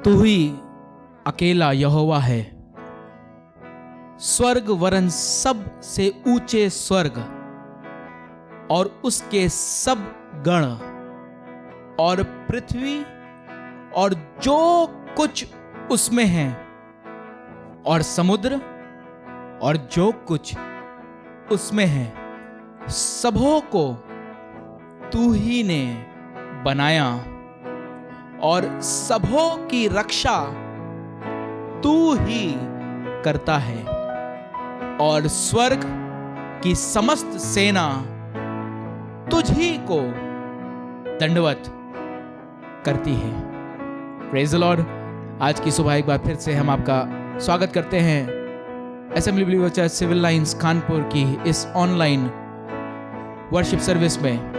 तू ही अकेला यहोवा है, स्वर्ग वरन सब से ऊंचे स्वर्ग और उसके सब गण और पृथ्वी और जो कुछ उसमें है और समुद्र और जो कुछ उसमें है, सबों को तू ही ने बनाया और सबों की रक्षा तू ही करता है और स्वर्ग की समस्त सेना तुझ ही को दंडवत करती है। Praise the Lord. आज की सुबह एक बार फिर से हम आपका स्वागत करते हैं assembly believer church civil lines Kanpur की इस ऑनलाइन वर्शिप सर्विस में।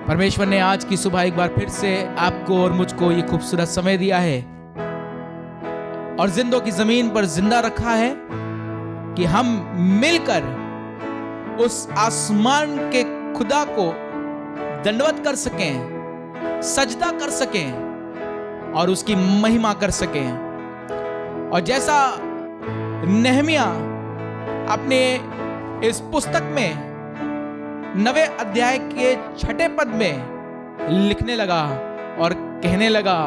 परमेश्वर ने आज की सुबह एक बार फिर से आपको और मुझको ये खूबसूरत समय दिया है और जिंदों की जमीन पर जिंदा रखा है कि हम मिलकर उस आसमान के खुदा को दंडवत कर सकें, सजदा कर सकें और उसकी महिमा कर सकें। और जैसा नहमिया अपने इस पुस्तक में 9वें अध्याय के 6ठे पद में लिखने लगा और कहने लगा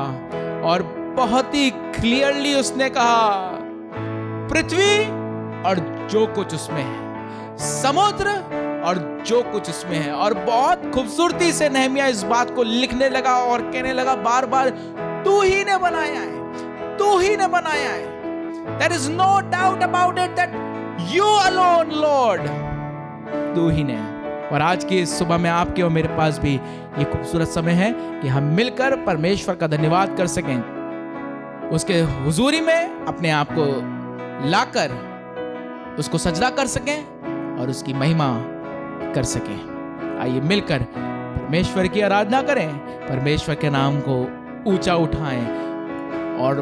और बहुत ही क्लियरली उसने कहा, पृथ्वी और जो कुछ उसमें है, समुद्र और जो कुछ उसमें है। और बहुत खूबसूरती से नहमिया इस बात को लिखने लगा और कहने लगा बार बार, तू ही ने बनाया है, तू ही ने बनाया है। There is no doubt about it that you alone, Lord, तू ही ने। और आज की इस सुबह में आपके और मेरे पास भी ये खूबसूरत समय है कि हम मिलकर परमेश्वर का धन्यवाद कर सकें, उसके हुजूरी में अपने आप को लाकर उसको सजदा कर सकें और उसकी महिमा कर सकें। आइए मिलकर परमेश्वर की आराधना करें, परमेश्वर के नाम को ऊंचा उठाएं और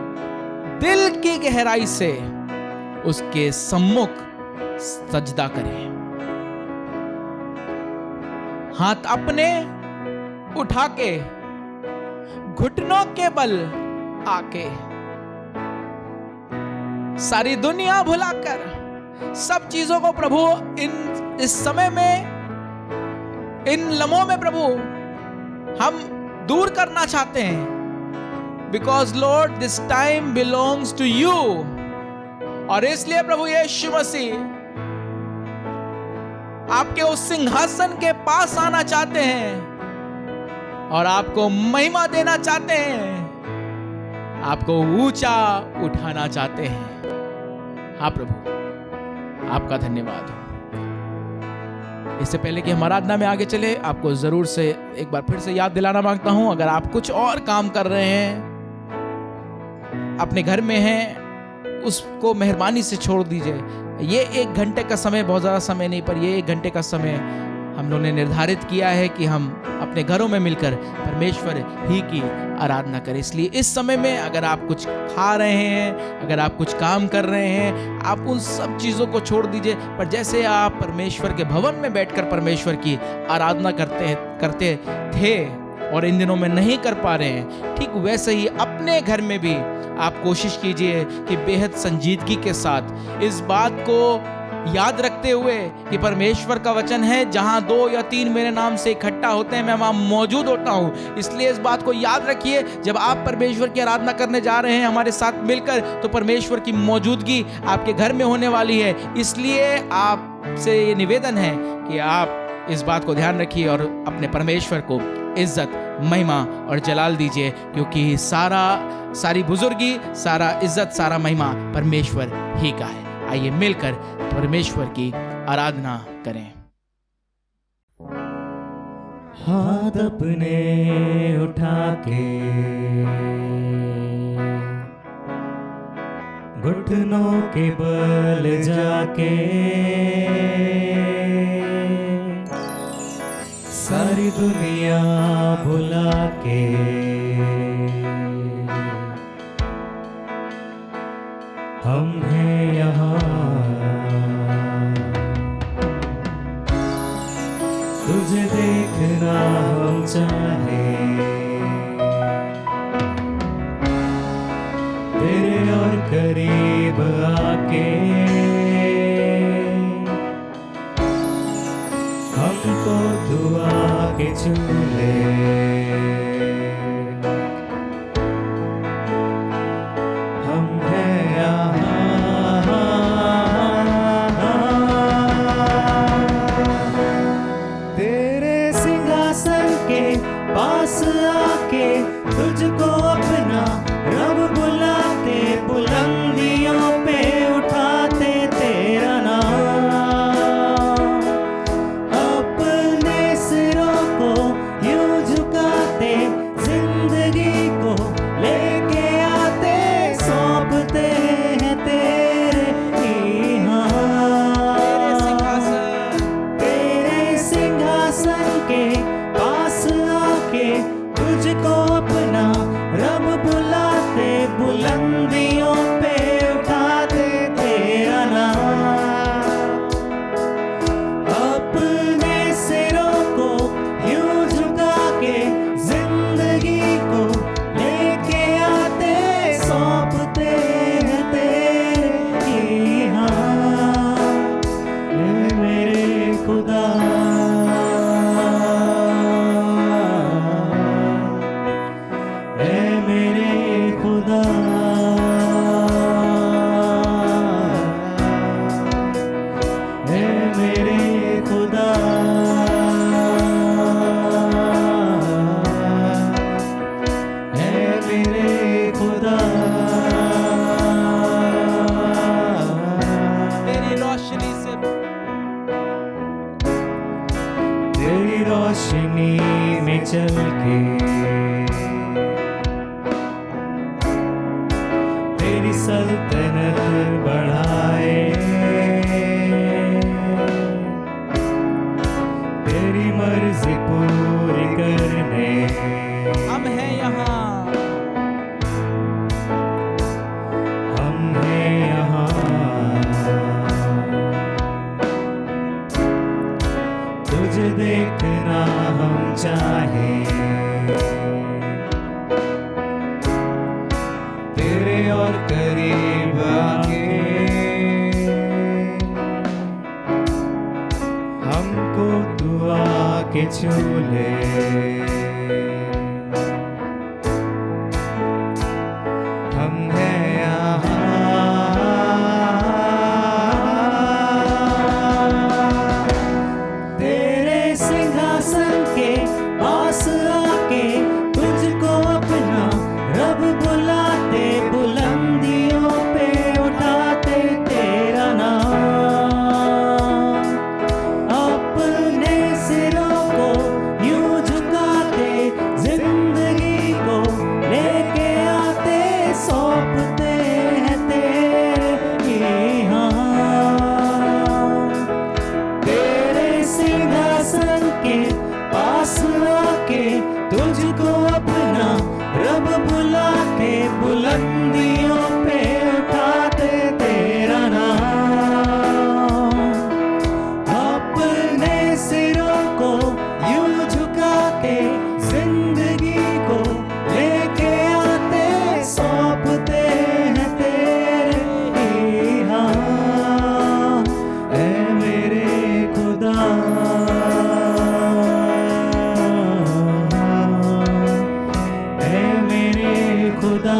दिल की गहराई से उसके सम्मुख सजदा करें। हाथ अपने उठा के घुटनों के बल आके सारी दुनिया भुलाकर सब चीजों को प्रभु इस समय में, इन लम्हों में प्रभु हम दूर करना चाहते हैं। Because lord this time belongs to you. और इसलिए प्रभु यीशु मसीह आपके उस सिंहासन के पास आना चाहते हैं और आपको महिमा देना चाहते हैं, आपको ऊंचा उठाना चाहते हैं। हाँ प्रभु, आपका धन्यवाद हो। इससे पहले कि हम आराधना में आगे चले, आपको जरूर से एक बार फिर से याद दिलाना मांगता हूं, अगर आप कुछ और काम कर रहे हैं, अपने घर में हैं, उसको मेहरबानी से छोड़ दीजिए। ये 1 घंटे का समय बहुत ज़्यादा समय नहीं, पर ये 1 घंटे का समय हम लोगों ने निर्धारित किया है कि हम अपने घरों में मिलकर परमेश्वर ही की आराधना करें। इसलिए इस समय में अगर आप कुछ खा रहे हैं, अगर आप कुछ काम कर रहे हैं, आप उन सब चीज़ों को छोड़ दीजिए। पर जैसे आप परमेश्वर के भवन में बैठकर परमेश्वर की आराधना करते थे और इन दिनों में नहीं कर पा रहे हैं, ठीक वैसे ही अपने घर में भी आप कोशिश कीजिए कि बेहद संजीदगी के साथ इस बात को याद रखते हुए कि परमेश्वर का वचन है, जहां 2 या 3 मेरे नाम से इकट्ठा होते हैं, मैं वहां मौजूद होता हूं। इसलिए इस बात को याद रखिए, जब आप परमेश्वर की आराधना करने जा रहे हैं हमारे साथ मिलकर, तो परमेश्वर की मौजूदगी आपके घर में होने वाली है। इसलिए आपसे ये निवेदन है कि आप इस बात को ध्यान रखिए और अपने परमेश्वर को इज्जत, महिमा और जलाल दीजिए, क्योंकि सारी बुजुर्गी, सारा इज्जत, सारा महिमा परमेश्वर ही का है। आइए मिलकर परमेश्वर की आराधना करें। हाथ अपने उठा के घुटनों के बल जाके सारी दुनिया भुला के हम हैं यहाँ, तुझे देखना हम चाहे, करीब आके हमको दुआ के चूले हम हैं यहाँ तेरे सिंहासन के पास आके तुझको अपना रब बुलाते बुलंदियों पे उठाते तेरा नाम अपने सिरों को यूं झुकाते जिंदगी को लेके आते सौंपते हैं तेरे ही हाथ तेरे सिंहासन के पास आके तुझको अपना रब बुलाते बुलंदियों पे उठाते तेरा नाम अपने सिरों को यूं झुका के जिंदगी को लेके आते सौंपते हैं तेरे ही हाथ ऐ मेरे खुदा ऐ मेरे खुदा ऐ मेरे खुदा ऐ मेरे खुदा तेरी रोशनी से तेरी रोशनी में चल के तेरी सल्तनत बढ़ाए तेरी मर्जी पूरी करने हम हैं यहाँ हम हैं यहाँ तुझे देखना हम चाहे तेरे और करीब आके हमको दुआ के चूले हम हैं यहाँ तेरे सिंहासन के पास आके तुझको अपना रब बुलाते बुलंदियों पे उठाते तेरा नाम अपने सिरों को यूं झुकाते जिंदगी को लेके आते सौंपते हैं तेरे ही हाथ तेरे सिंहासन के पास आके तुझको अपना रब बुलाते बुलंदियों पे उठाते तेरा नाम अपने सिरों को यूं झुकाते जिंदगी को लेके आते सौंपते हैं तेरे ही हाथ ऐ मेरे खुदा ऐ मेरे खुदा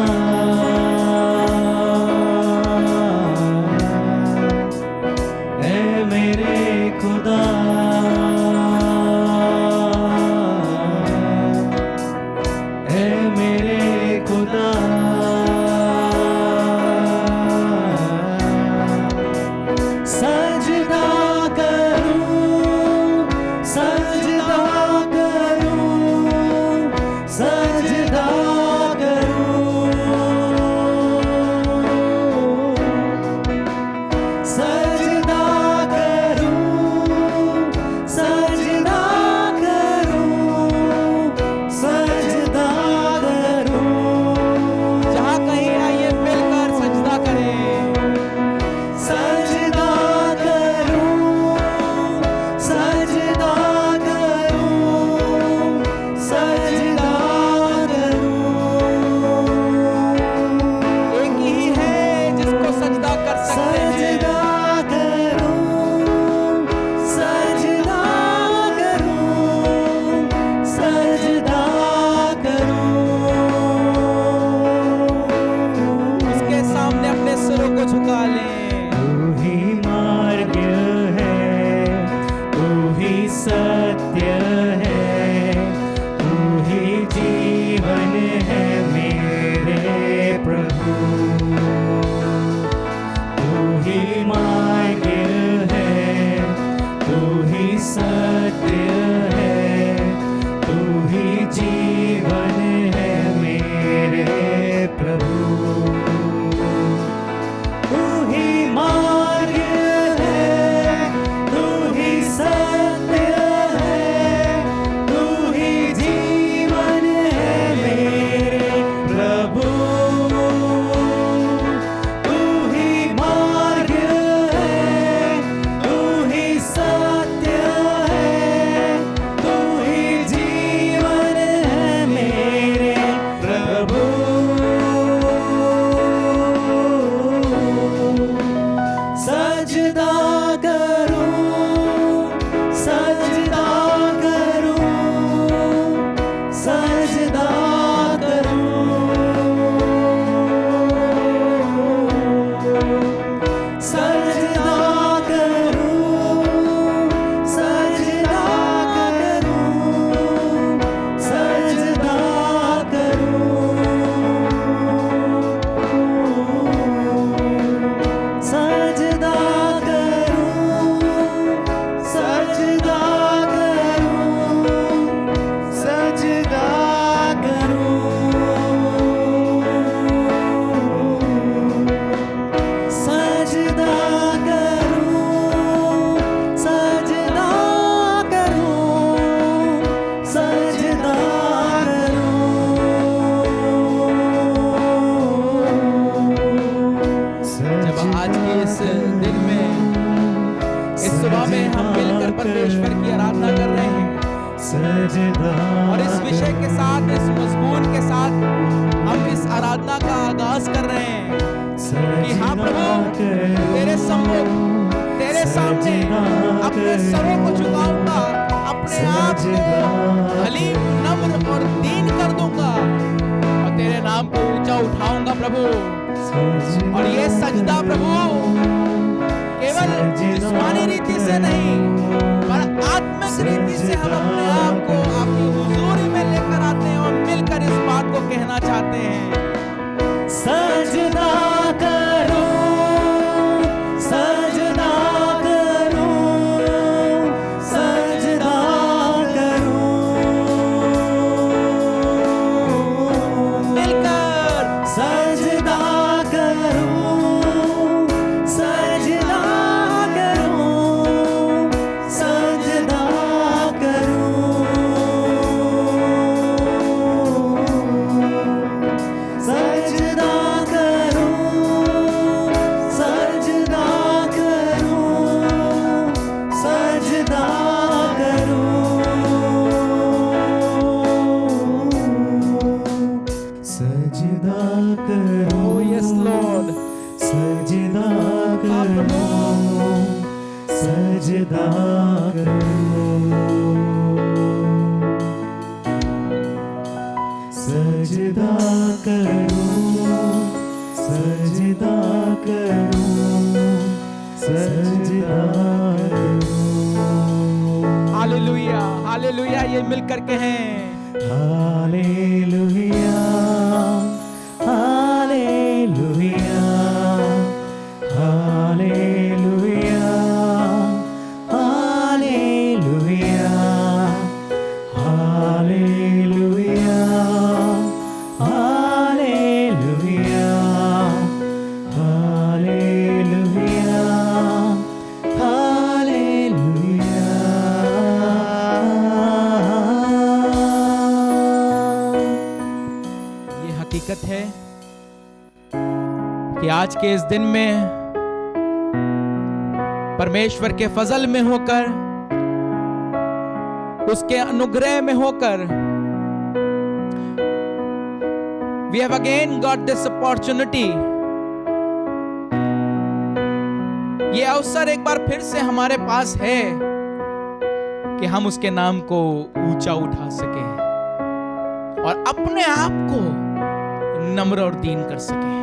सत्य है, तू ही जीवन है मेरे प्रभु। तू ही मार्ग है, तू ही सत्य है, तू ही जीवन है मेरे प्रभु। तू ही मार्ग है, तू ही सत्य है, तू ही जीवन है मेरे प्रभु। तू ही मार्ग है, तू ही सत्य है, तू ही जीवन है मेरे प्रभु। सजदा करूं, सजदा करूं, सजदा करूं, सजदा करूं, सजदा करूं, सजदा करूं, सजदा करूं, सजदा करूं, सजदा करूं, सजदा करूं, सजदा करूं, सजदा जब आज के इस दिन में, इस सुबह में हम मिलकर परमेश्वर की आराधना कर रहे हैं सजदा और इस विषय के साथ, इस मजमून के साथ हम इस आराधना का आगाज कर रहे हैं कि हाँ प्रभु, तेरे सम्मुख, तेरे सामने अपने सरों को झुकाऊंगा, अपने आप को हलीम, नम्र और दीन कर दूंगा और तेरे नाम को ऊंचा उठाऊंगा प्रभु। और ये सजदा प्रभु केवल जिस्मानी रीति से नहीं, पर आत्मिक रीति से हम अपने आप को आपकी हुजूरी में लेकर आते हैं और मिलकर इस बात को कहना चाहते हैं। सजदा करूं, सजदा करूं, सजदा करूं, मिलकर सजदा करूं, सजदा करूं, सजदा करूं, सजदा करूं, सजदा करूं, सजदा करूं, सजदा करूं। Oh yes Lord, सजदा हाँ प्रभु, करूं, सजदा करूं, सजदा करूं, सजदा करूं, सजदा करूं। हालेलुया, हालेलुया, ये मिलकर कहें। Hallelujah, hallelujah, hallelujah, hallelujah, hallelujah, hallelujah, hallelujah, hallelujah. ये हकीकत है कि आज के इस दिन में परमेश्वर के फजल में होकर, उसके अनुग्रह में होकर, we have again got this opportunity, ये अवसर एक बार फिर से हमारे पास है कि हम उसके नाम को ऊंचा उठा सकें और अपने आप को नम्र और दीन कर सकें।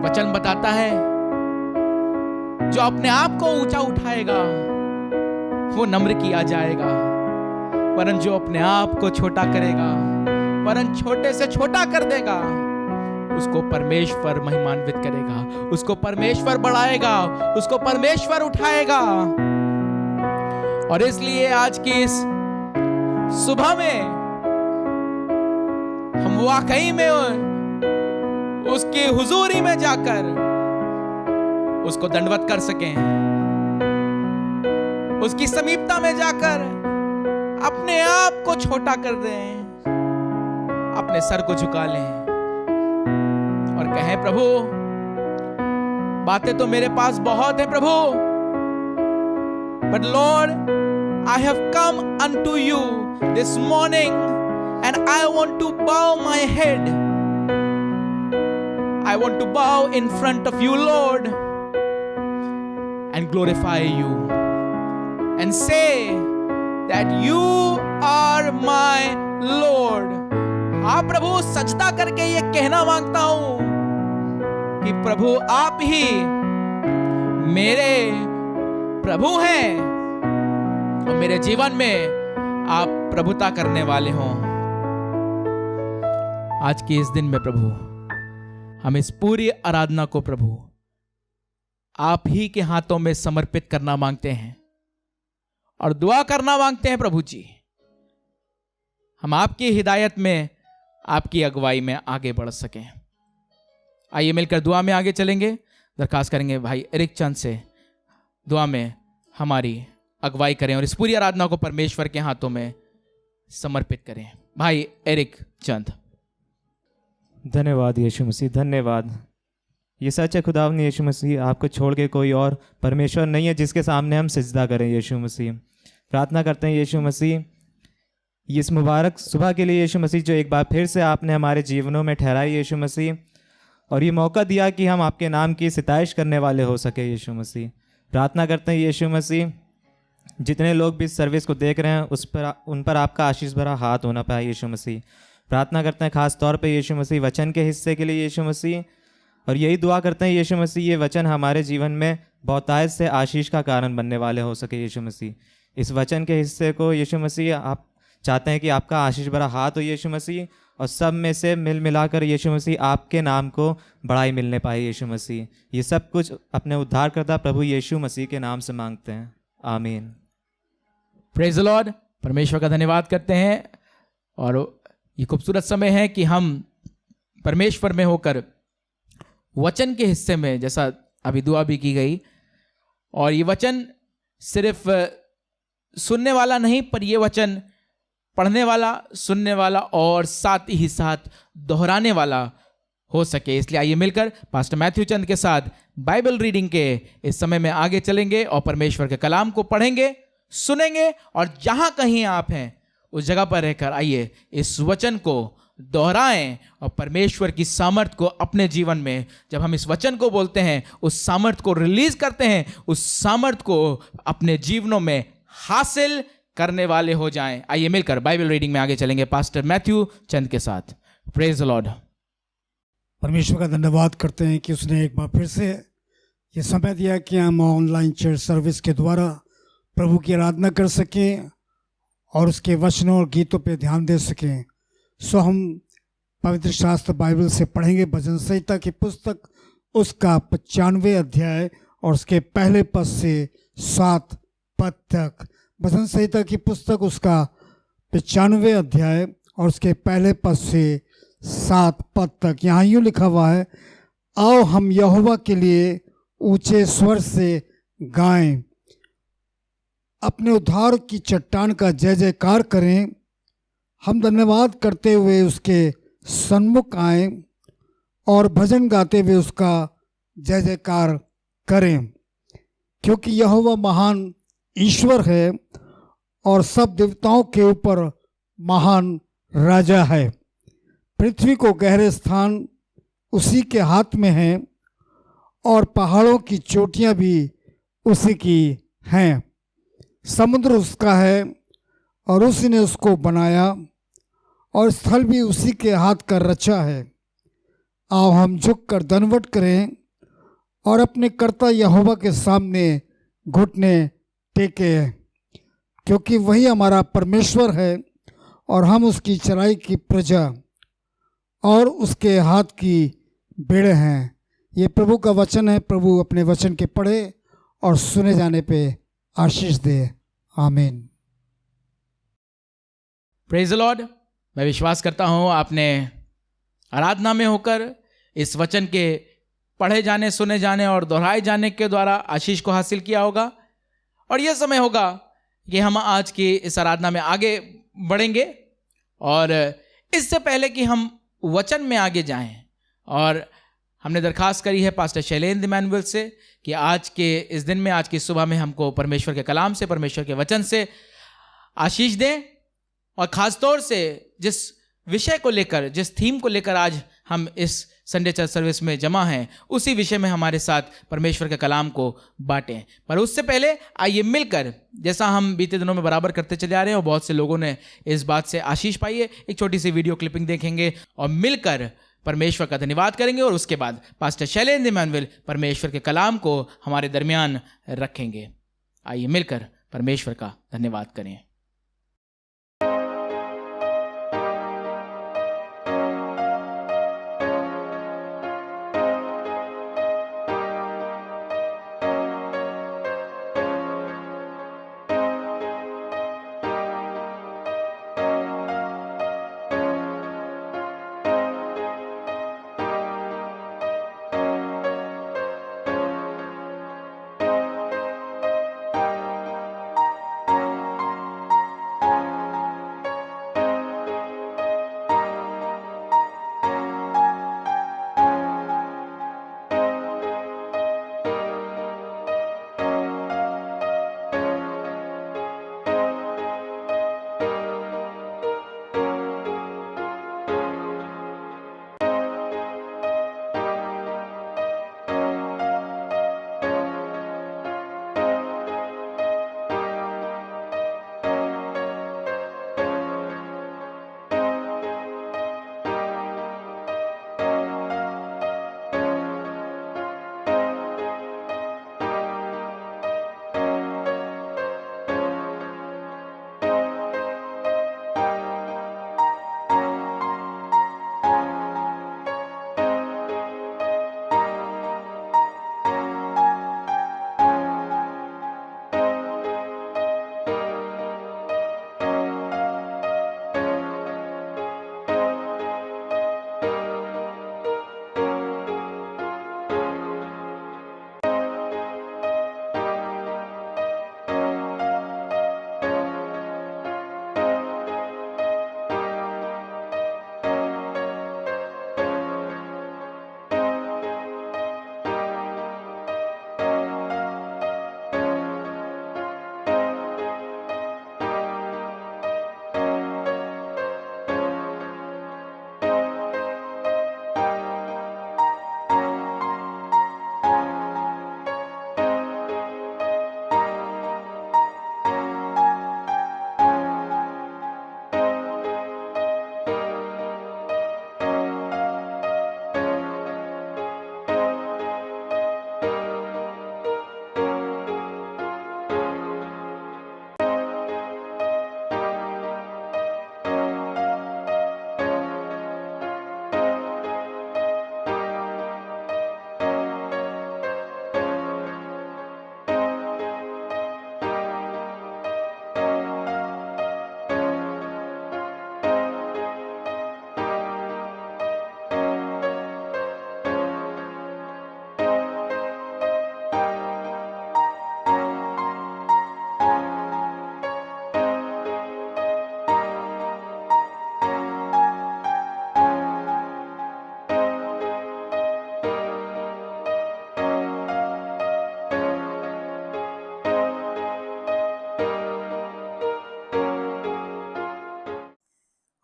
वचन बताता है जो अपने आप को ऊंचा उठाएगा वो नम्र किया जाएगा। वरन जो अपने आप को छोटा करेगा, वरन छोटे से छोटा कर देगा, उसको परमेश्वर महिमान्वित करेगा, उसको परमेश्वर बढ़ाएगा, उसको परमेश्वर उठाएगा। और इसलिए आज की इस सुबह में हम वाकई में उसकी हुजूरी में जाकर उसको दंडवत कर सकें, उसकी समीपता में जाकर अपने आप को छोटा कर दें, अपने सर को झुका लें और कहें, प्रभु बातें तो मेरे पास बहुत है प्रभु, but Lord, I have come unto you this morning and I want to bow my head. I want to bow in front of you, Lord, and glorify you and say that you are my Lord. हाँ प्रभु, सजदा करके ये कहना मांगता हूं कि प्रभु आप ही मेरे प्रभु हैं और मेरे जीवन में आप प्रभुता करने वाले हों। आज के इस दिन में प्रभु हम इस पूरी आराधना को प्रभु आप ही के हाथों में समर्पित करना मांगते हैं और दुआ करना मांगते हैं। प्रभु जी, हम आपकी हिदायत में, आपकी अगुवाई में आगे बढ़ सकें। आइए मिलकर दुआ में आगे चलेंगे। दरखास्त करेंगे भाई एरिक चंद से दुआ में हमारी अगुवाई करें और इस पूरी आराधना को परमेश्वर के हाथों में समर्पित करें। भाई एरिक चंद। धन्यवाद यीशु मसीह, धन्यवाद। ये सच है खुदावंद यीशु मसीह, आपको छोड़ के कोई और परमेश्वर नहीं है जिसके सामने हम सिजदा करें। यीशु मसीह प्रार्थना करते हैं यीशु मसीह, इस मुबारक सुबह के लिए यीशु मसीह जो एक बार फिर से आपने हमारे जीवनों में ठहराई यीशु मसीह, और ये मौका दिया कि हम आपके नाम की सिताइश करने वाले हो सके। यीशु मसीह प्रार्थना करते हैं यीशु मसीह, जितने लोग भी इस सर्विस को देख रहे हैं उन पर आपका आशीष भरा हाथ होना पाए। यीशु मसीह प्रार्थना करते हैं खास तौर पे यीशु मसीह वचन के हिस्से के लिए यीशु मसीह, और यही दुआ करते हैं यीशु मसीह ये वचन हमारे जीवन में बहुतायत से आशीष का कारण बनने वाले हो सके। यीशु मसीह इस वचन के हिस्से को यीशु मसीह आप चाहते हैं कि आपका आशीष भरा हाथ हो यीशु मसीह, और सब में से मिल मिलाकर यीशु मसीह आपके नाम को बड़ाई मिलने पाए। यीशु मसीह ये सब कुछ अपने उद्धारकर्ता प्रभु यीशु मसीह के नाम से मांगते हैं, आमीन। Praise the Lord. परमेश्वर का धन्यवाद करते हैं और ये खूबसूरत समय है कि हम परमेश्वर में होकर वचन के हिस्से में, जैसा अभी दुआ भी की गई, और ये वचन सिर्फ सुनने वाला नहीं, पर ये वचन पढ़ने वाला, सुनने वाला और साथ ही साथ दोहराने वाला हो सके। इसलिए आइए मिलकर पास्टर मैथ्यू चंद के साथ बाइबल रीडिंग के इस समय में आगे चलेंगे और परमेश्वर के कलाम को पढ़ेंगे, सुनेंगे, और जहां कहीं आप हैं उस जगह पर रहकर आइए इस वचन को दोहराएं और परमेश्वर की सामर्थ को अपने जीवन में, जब हम इस वचन को बोलते हैं, उस सामर्थ को रिलीज करते हैं, उस सामर्थ को अपने जीवनों में हासिल करने वाले हो जाएं। आइए मिलकर बाइबल रीडिंग में आगे चलेंगे पास्टर मैथ्यू चंद के साथ। Praise the Lord. परमेश्वर का धन्यवाद करते हैं कि उसने एक बार फिर से ये समय दिया कि हम ऑनलाइन चर्च सर्विस के द्वारा प्रभु की आराधना कर सकें और उसके वचनों और गीतों पे ध्यान दे सकें। सो हम पवित्र शास्त्र बाइबल से पढ़ेंगे भजन संहिता की पुस्तक, उसका 95 अध्याय और उसके पहले पद से 7 पद तक। भजन संहिता की पुस्तक उसका 95 अध्याय और उसके पहले पद से 7 पद तक। यहाँ यूँ लिखा हुआ है, आओ हम यहोवा के लिए ऊंचे स्वर से गाएं, अपने उद्धार की चट्टान का जय जयकार करें। हम धन्यवाद करते हुए उसके सन्मुख आएं और भजन गाते हुए उसका जय जयकार करें, क्योंकि यहोवा महान ईश्वर है और सब देवताओं के ऊपर महान राजा है। पृथ्वी को गहरे स्थान उसी के हाथ में हैं और पहाड़ों की चोटियां भी उसी की हैं। समुद्र उसका है और उसी ने उसको बनाया और स्थल भी उसी के हाथ का रचा है। आओ हम झुककर दंडवत करें और अपने कर्ता यहोवा के सामने घुटने टेके। क्योंकि वही हमारा परमेश्वर है और हम उसकी चराई की प्रजा और उसके हाथ की भेड़ें हैं। ये प्रभु का वचन है। प्रभु अपने वचन के पढ़े और सुने जाने पे आशीष दे। आमीन। Praise the Lord. मैं विश्वास करता हूँ आपने आराधना में होकर इस वचन के पढ़े जाने, सुने जाने और दोहराए जाने के द्वारा आशीष को हासिल किया होगा। और यह समय होगा कि हम आज की इस आराधना में आगे बढ़ेंगे। और इससे पहले कि हम वचन में आगे जाएं, और हमने दरखास्त करी है पास्टर शैलेंद्र इमैनुअल से कि आज के इस दिन में, आज की सुबह में हमको परमेश्वर के कलाम से, परमेश्वर के वचन से आशीष दें। और ख़ास तौर से जिस विषय को लेकर, जिस थीम को लेकर आज हम इस संडे चर्च सर्विस में जमा हैं, उसी विषय में हमारे साथ परमेश्वर के कलाम को बांटें। पर उससे पहले आइए मिलकर, जैसा हम बीते दिनों में बराबर करते चले आ रहे हैं और बहुत से लोगों ने इस बात से आशीष पाई है, एक छोटी सी वीडियो क्लिपिंग देखेंगे और मिलकर परमेश्वर का धन्यवाद करेंगे। और उसके बाद पास्टर शैलेंद्र इमैनुअल परमेश्वर के कलाम को हमारे दरमियान रखेंगे। आइए मिलकर परमेश्वर का धन्यवाद करें।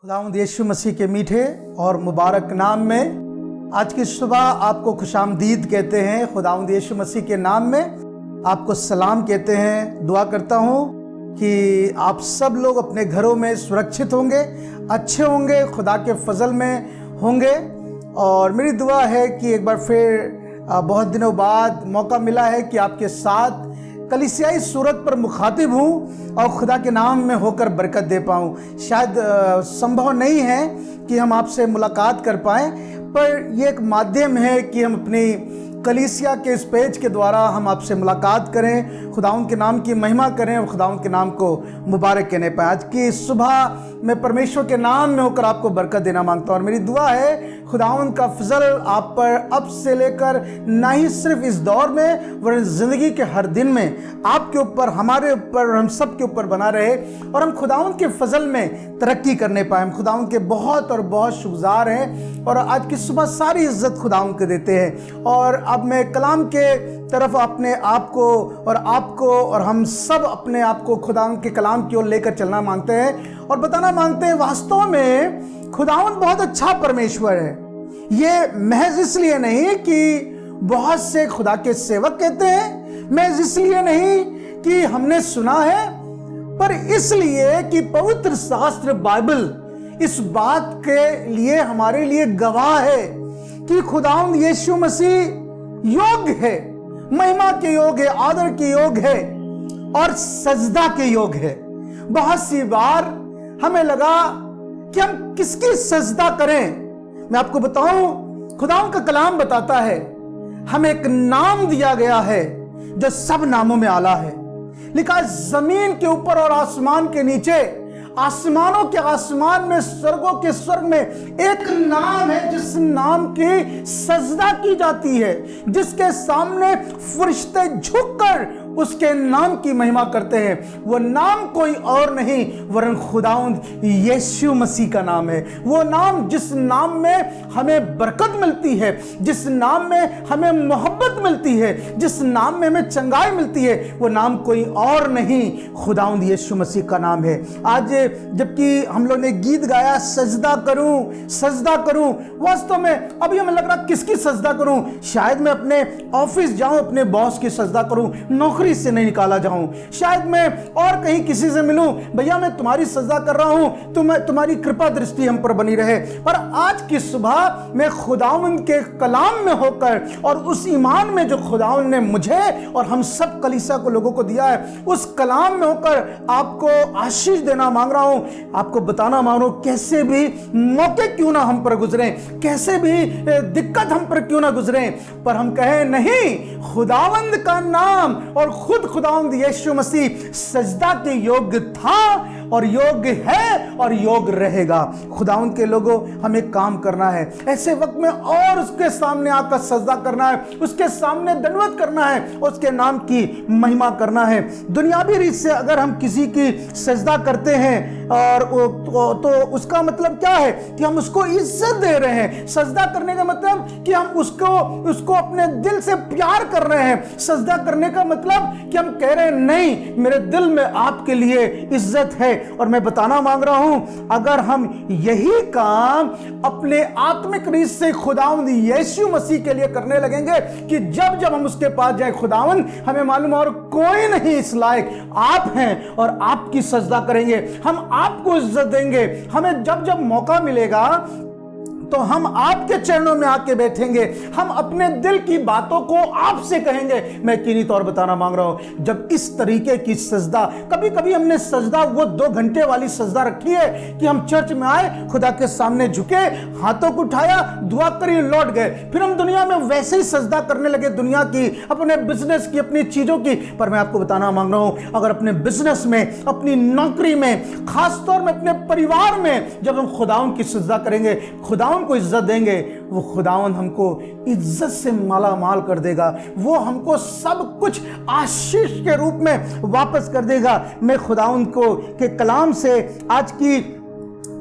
खुदावंद यीशु मसीह के मीठे और मुबारक नाम में आज की सुबह आपको खुशामदीद कहते हैं। खुदावंद यीशु मसीह के नाम में आपको सलाम कहते हैं। दुआ करता हूँ कि आप सब लोग अपने घरों में सुरक्षित होंगे, अच्छे होंगे, खुदा के फजल में होंगे। और मेरी दुआ है कि एक बार फिर बहुत दिनों बाद मौका मिला है कि आपके साथ कलीसियाई सूरत पर मुखातिब हूँ और खुदा के नाम में होकर बरकत दे पाऊँ। शायद संभव नहीं है कि हम आपसे मुलाकात कर पाएँ, पर ये एक माध्यम है कि हम अपनी कलीसिया के इस पेज के द्वारा हम आपसे मुलाकात करें, खुदाउन के नाम की महिमा करें और खुदाउन के नाम को मुबारक कहने पाएँ। आज की सुबह मैं परमेश्वर के नाम में होकर आपको बरकत देना मांगता हूँ और मेरी दुआ है खुदाउन का फजल आप पर अब से लेकर ना ही सिर्फ इस दौर में वरन ज़िंदगी के हर दिन में आपके ऊपर, हमारे ऊपर और हम सब के ऊपर बना रहे और हम खुदाउन के फजल में तरक्की करने पाए। हम खुदाउन के बहुत और बहुत शुक्रगुज़ार हैं और आज की सुबह सारी इज्जत खुदाउन को देते हैं। और अब मैं कलाम के तरफ अपने आप को और आपको और हम सब अपने आप को खुदाउन के कलाम की ओर लेकर चलना मांगते हैं और बताना मांगते हैं वास्तव में खुदाउन बहुत अच्छा परमेश्वर है। ये महज इसलिए नहीं कि बहुत से खुदा के सेवक कहते हैं, महज इसलिए नहीं कि हमने सुना है, पर इसलिए कि पवित्र शास्त्र बाइबल इस बात के लिए हमारे लिए गवाह है कि खुदाउन यीशु मसीह योग्य है, महिमा के योग्य है, आदर के योग्य है और सजदा के योग्य है। बहुत सी बार हमें लगा कि हम किसकी सजदा करें। मैं आपको बताऊं, खुदाउन का कलाम बताता है हमें एक नाम दिया गया है जो सब नामों में आला है। लिखा जमीन के ऊपर और आसमान के नीचे, आसमानों के आसमान में, स्वर्गों के स्वर्ग में एक नाम है जिस नाम की सजदा की जाती है, जिसके सामने फरिश्ते झुककर उसके नाम की महिमा करते हैं। वो नाम कोई और नहीं वरन खुदावंद यीशु मसीह का नाम है। वो नाम जिस नाम में हमें बरकत मिलती है, जिस नाम में हमें मोहब्बत मिलती है, जिस नाम में हमें चंगाई मिलती है, वो नाम कोई और नहीं खुदावंद यीशु मसीह का नाम है। आज जबकि हम लोग ने गीत गाया सजदा करूं, सजदा करूं, वास्तव में अभी हमें लग रहा किसकी सजदा करूं। शायद मैं अपने ऑफिस जाऊं, अपने बॉस की सजदा करूं, नौकरी से नहीं निकाला जाऊं। शायद मैं और कहीं किसी से मिलूं, भैया मैं तुम्हारी सजदा कर रहा हूं, तुम्हारी कृपा दृष्टि हम पर बनी रहे। पर आज की सुबह मैं खुदावंद के कलाम में होकर और उस ईमान में जो खुदावंद ने मुझे और हम सब कलीसिया को लोगों को दिया है, उस कलाम में होकर आपको आशीष देना मांग रहा हूं, आपको बताना मांग रहा हूं। कैसे भी मौके क्यों ना हम पर गुजरे, कैसे भी दिक्कत हम पर क्यों ना गुजरे, पर हम कहें नहीं, खुदावंद का नाम और खुद खुदावंद यीशु मसीह सजदा के योग्य था और योग्य है और योग्य रहेगा। खुदावंद के लोगों, हमें काम करना है ऐसे वक्त में और उसके सामने आकर सजदा करना है, उसके सामने दंडवत करना है, उसके नाम की महिमा करना है। दुनियावी रीत से अगर हम किसी की सजदा करते हैं और तो उसका मतलब क्या है कि हम उसको इज्जत दे रहे हैं। सजदा करने का मतलब कि हम उसको अपने दिल से प्यार कर रहे हैं। सजदा करने का मतलब कि हम कह रहे हैं नहीं, मेरे दिल में आपके लिए इज्जत है। और मैं बताना मांग रहा हूं, अगर हम यही काम अपने आत्मिक रीत से खुदावंद यीशु मसीह के लिए करने लगेंगे कि जब जब हम उसके पास जाए, खुदावंद हमें मालूम और कोई नहीं इस लायक, आप हैं और आपकी सजदा करेंगे, हम आपको इज्जत देंगे। हमें जब जब मौका मिलेगा तो हम आपके चरणों में आके बैठेंगे, हम अपने दिल की बातों को आपसे कहेंगे। मैं यकीनी तौर बताना मांग रहा हूं, जब इस तरीके की सजदा, कभी कभी हमने सजदा वो 2 घंटे वाली सजदा रखी है कि हम चर्च में आए, खुदा के सामने झुके, हाथों को उठाया, दुआ करी, लौट गए। फिर हम दुनिया में वैसे ही सजदा करने लगे, दुनिया की, अपने बिजनेस की, अपनी चीजों की। पर मैं आपको बताना मांग रहा हूं, अगर अपने बिजनेस में, अपनी नौकरी में, खासतौर में अपने परिवार में जब हम खुदावंद की सजदा करेंगे, खुदावंद को इज्जत देंगे, वो खुदावंद हमको इज्जत से माला माल कर देगा। वो हमको सब कुछ आशीष के रूप में वापस कर देगा। मैं खुदावंद को के कलाम से आज की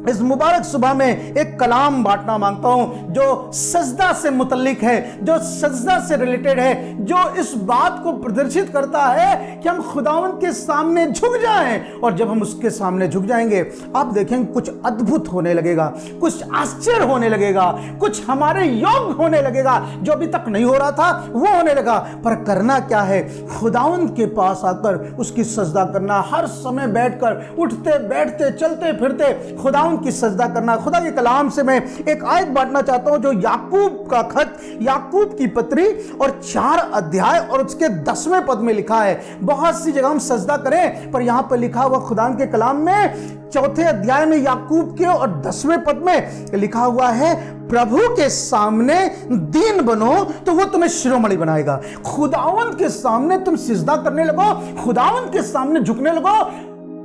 इस मुबारक सुबह में एक कलाम बांटना मांगता हूं जो सजदा से मुतल्लिक है, जो सजदा से रिलेटेड है, जो इस बात को प्रदर्शित करता है कि हम खुदावंद के सामने झुक जाएं। और जब हम उसके सामने झुक जाएंगे, आप देखेंगे कुछ अद्भुत होने लगेगा, कुछ आश्चर्य होने लगेगा, कुछ हमारे योग्य होने लगेगा। जो अभी तक नहीं हो रहा था वो होने लगा। पर करना क्या है? खुदावंद के पास आकर उसकी सजदा करना, हर समय बैठकर, उठते बैठते चलते फिरते खुदावंद कलाम की सजदा करना। खुदा के कलाम से मैं एक आयत बांटना चाहता हूं जो याकूब का खत, याकूब की पत्री और 4 अध्याय और उसके 10वें पद में लिखा है। बहुत सी जगह हम सजदा करें, पर यहां पर लिखा हुआ खुदा के कलाम में 4थे अध्याय में याकूब के और 10वें पद में लिखा हुआ है, प्रभु के सामने दीन बनो तो वो तुम्हें शिरोमणि बनाएगा। खुदावंद के सामने तुम सिजदा करने लगो, खुदावंद के सामने झुकने लगो।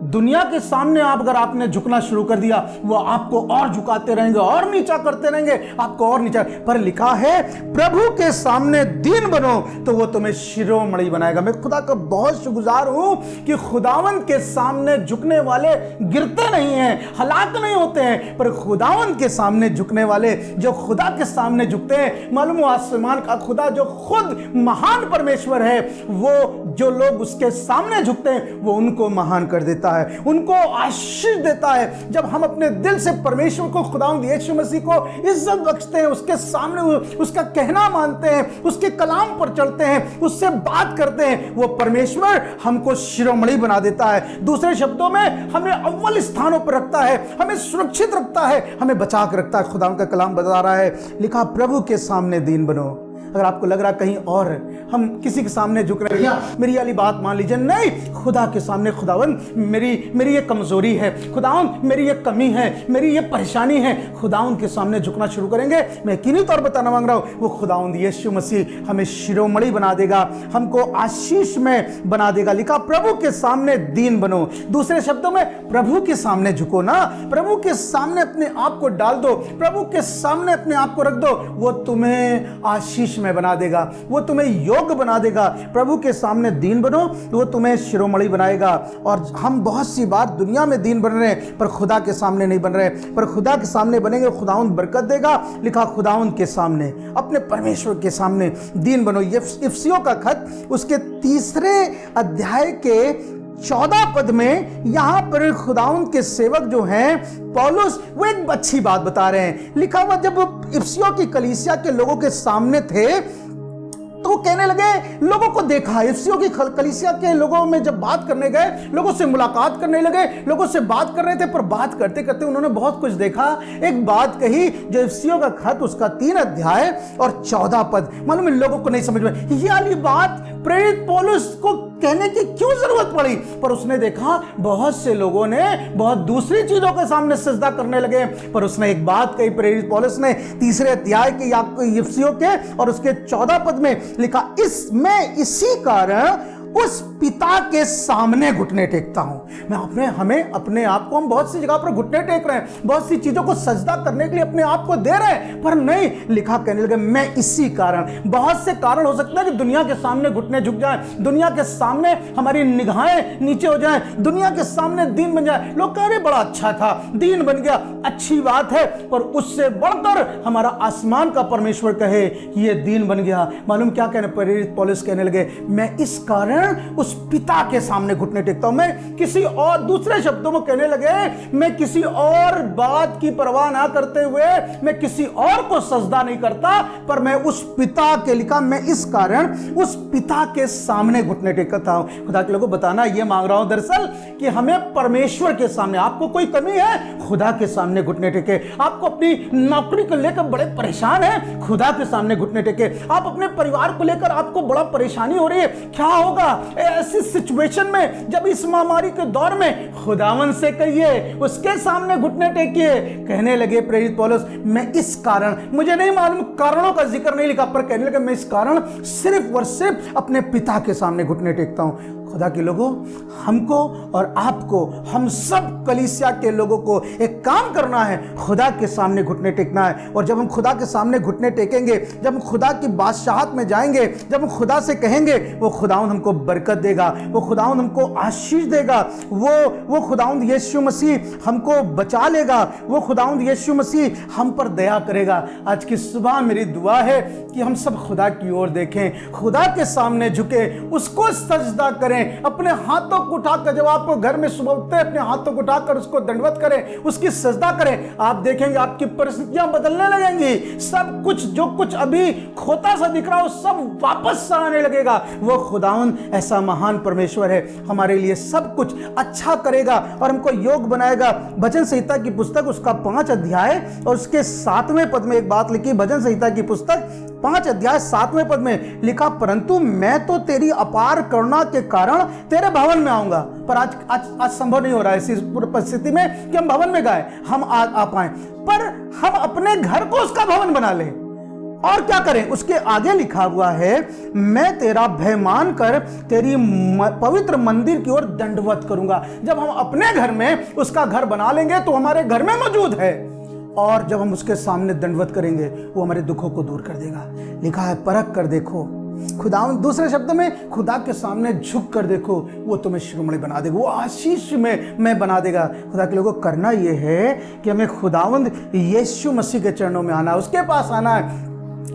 दुनिया के सामने अगर आपने झुकना शुरू कर दिया, वो आपको और झुकाते रहेंगे और नीचा करते रहेंगे, आपको और नीचा। पर लिखा है प्रभु के सामने दीन बनो तो वो तुम्हें शिरोमणि बनाएगा। मैं खुदा का बहुत शुक्रगुजार हूं कि खुदावंद के सामने झुकने वाले गिरते नहीं हैं, हलाक नहीं होते हैं, पर खुदावंद के सामने झुकने वाले, जो खुदा के सामने झुकते हैं, मालूम हो आसमान का खुदा जो खुद महान परमेश्वर है, वो जो लोग उसके सामने झुकते हैं वो उनको महान कर देता है, उनको आशीष देता है। जब हम अपने दिल से परमेश्वर को, खुदावंद यीशु मसीह को इज्जत बख्शते हैं, उसके सामने उसका कहना मानते हैं, उसके कलाम पर चलते हैं, उससे बात करते हैं, वो परमेश्वर हमको शिरोमणि बना देता है। दूसरे शब्दों में हमें अव्वल स्थानों पर रखता है, हमें सुरक्षित रखता है, हमें बचा कर रखता है। खुदावंद का कलाम बता रहा है, लिखा प्रभु के सामने दीन बनो। अगर आपको लग रहा कहीं और हम किसी के सामने झुक रहे हैं, मेरी वाली बात मान लीजिए, नहीं, खुदा के सामने खुदावंद मेरी ये कमजोरी है, खुदावंद मेरी ये कमी है, मेरी ये परेशानी है, खुदावंद के सामने झुकना शुरू करेंगे, मैं यकीनी तौर बताना मांग रहा हूं, वो खुदावंद यीशु मसीह हमें शिरोमणि बना देगा, हमको आशीष में बना देगा। लिखा प्रभु के सामने दीन बनो। दूसरे शब्दों में प्रभु के सामने झुको ना, प्रभु के सामने अपने आप को डाल दो, प्रभु के सामने अपने आप को रख दो, वो तुम्हें आशीष में बना देगा, वो तुम्हें योग्य बना देगा। प्रभु के सामने दीन बनो तो वो तुम्हें शिरोमणि बनाएगा। और हम बहुत सी बार दुनिया में दीन बन रहे हैं, पर खुदा के सामने नहीं बन रहे, पर खुदा के सामने बनेंगे, खुदावंद बरकत देगा। लिखा खुदावंद के सामने, अपने परमेश्वर के सामने दीन बनो। इफिसियों का खत उसके 3 अध्याय के 14 पद में यहां पर खुदावंद के सेवक जो हैं पौलुस, वो एक अच्छी बात बता रहे हैं। लिखा हुआ, जब इफिसियों की कलीसिया के लोगों के सामने थे तो वो कहने लगे, लोगों को देखा, इफिसियों की कलीसिया के लोगों में जब बात करने गए, लोगों से मुलाकात करने लगे, लोगों से बात कर रहे थे, पर बात करते करते उन्होंने बहुत कुछ देखा। एक बात कही जो इफिसियों का खत उसका 3 अध्याय और 14 पद, मालूम इन लोगों को नहीं समझ में, ये वाली बात प्रेरित पौलुस को कहने की क्यों जरूरत पड़ी, पर उसने देखा बहुत से लोगों ने बहुत दूसरी चीजों के सामने सजदा करने लगे, पर उसने एक बात कही प्रेरित पौलुस ने 3 अध्याय के इफिसियों के और उसके 14 पद में लिखा, इसमें इसी कारण उस पिता के सामने घुटने टेकता हूं। मैं हमें अपने आप को, हम बहुत सी जगह पर घुटने टेक रहे हैं, बहुत सी चीजों को सजदा करने के लिए अपने आप को दे रहे हैं, पर नहीं, लिखा कहने लगे मैं इसी कारण। बहुत से कारण हो सकते हैं कि दुनिया के सामने घुटने झुक जाए, दुनिया के सामने हमारी निगाहें नीचे हो जाए, दुनिया के सामने दीन बन जाए। लोग कह रहे बड़ा अच्छा था, दीन बन गया, अच्छी बात है, पर उससे बढ़कर हमारा आसमान का परमेश्वर कहे कि ये दीन बन गया। मालूम क्या कहने, प्रेरित पौलुस कहने लगे, मैं इस कारण उस पिता के सामने घुटने टेकता हूं। मैं किसी और, दूसरे शब्दों में कहने लगे, मैं किसी और बात की परवाह ना करते हुए मैं किसी और को सजदा नहीं करता, पर मैं उस पिता के, लिखा मैं इस कारण उस पिता के सामने घुटने टेकता हूं। खुदा के लोगों बताना ये मांग रहा हूं दरअसल कि हमें परमेश्वर के सामने, आपको कोई कमी है, खुदा के सामने घुटने टेके। आपको अपनी नौकरी को लेकर बड़े परेशान हैं, खुदा के सामने घुटने टेके। आप अपने परिवार को लेकर आपको बड़ा परेशानी हो रही है, क्या होगा ऐसी सिचुएशन में, जब इस महामारी के दौर में, खुदावन से कहिए, उसके सामने घुटने टेकिए। कहने लगे प्रेरित पौलुस, मैं इस कारण, मुझे नहीं मालूम, कारणों का जिक्र नहीं लिखा, पर कहने लगे मैं इस कारण सिर्फ और सिर्फ अपने पिता के सामने घुटने टेकता हूं। खुदा के लोगों, हमको और आपको, हम सब कलीसिया के लोगों को एक काम करना है, खुदा के सामने घुटने टेकना है। और जब हम खुदा के सामने घुटने टेकेंगे, जब हम खुदा की बादशाहत में जाएंगे, जब हम खुदा से कहेंगे, वो खुदावंद हमको बरकत देगा, वो खुदावंद हमको आशीष देगा, वो खुदावंद यीशु मसीह हमको बचा लेगा, वो खुदावंद यीशु मसीह हम पर दया करेगा। आज की सुबह मेरी दुआ है कि हम सब खुदा की ओर देखें, खुदा के सामने झुके, उसको सजदा करें, करें, अपने हाथों को उठाकर, जब आप घर में सुबह उठते हैं अपने हाथों को उठाकर उसको दंडवत करें, उसकी सजदा करें, आप देखेंगे आपकी परिस्थितियां बदलने लगेंगी। सब कुछ जो कुछ अभी खोता सा दिख रहा हो सब वापस आने लगेगा। वो खुदावंद ऐसा महान परमेश्वर है, हमारे लिए सब कुछ अच्छा करेगा और हमको योग बनाएगा। भजन संहिता की पुस्तक उसका 5 अध्याय और उसके 7वें पद में एक बात लिखी। भजन संहिता की पुस्तक 5 अध्याय 7वें पद में लिखा, परंतु मैं तो तेरी अपार करुणा के कारण तेरे भवन में आऊंगा। पर आज संभव नहीं हो रहा है इस परिस्थिति में कि हम भवन में गाएं, हम आ पाए, पर हम अपने घर को उसका भवन बना लें। और क्या करें? उसके आगे लिखा हुआ है, मैं तेरा भय मानकर तेरी पवित्र मंदिर की ओर दंडवत करूंगा। जब हम अपने घर में उसका घर बना लेंगे तो हमारे घर में मौजूद है, और जब हम उसके सामने दंडवत करेंगे वो हमारे दुखों को दूर कर देगा। लिखा है, परख कर देखो खुदा, दूसरे शब्द में खुदा के सामने झुक कर देखो, वो तुम्हें शिरोमणि बना देगा, वो आशीष में बना देगा। खुदा के लोगों को करना ये है कि हमें खुदावंद यीशु मसीह के चरणों में आना, उसके पास आना है।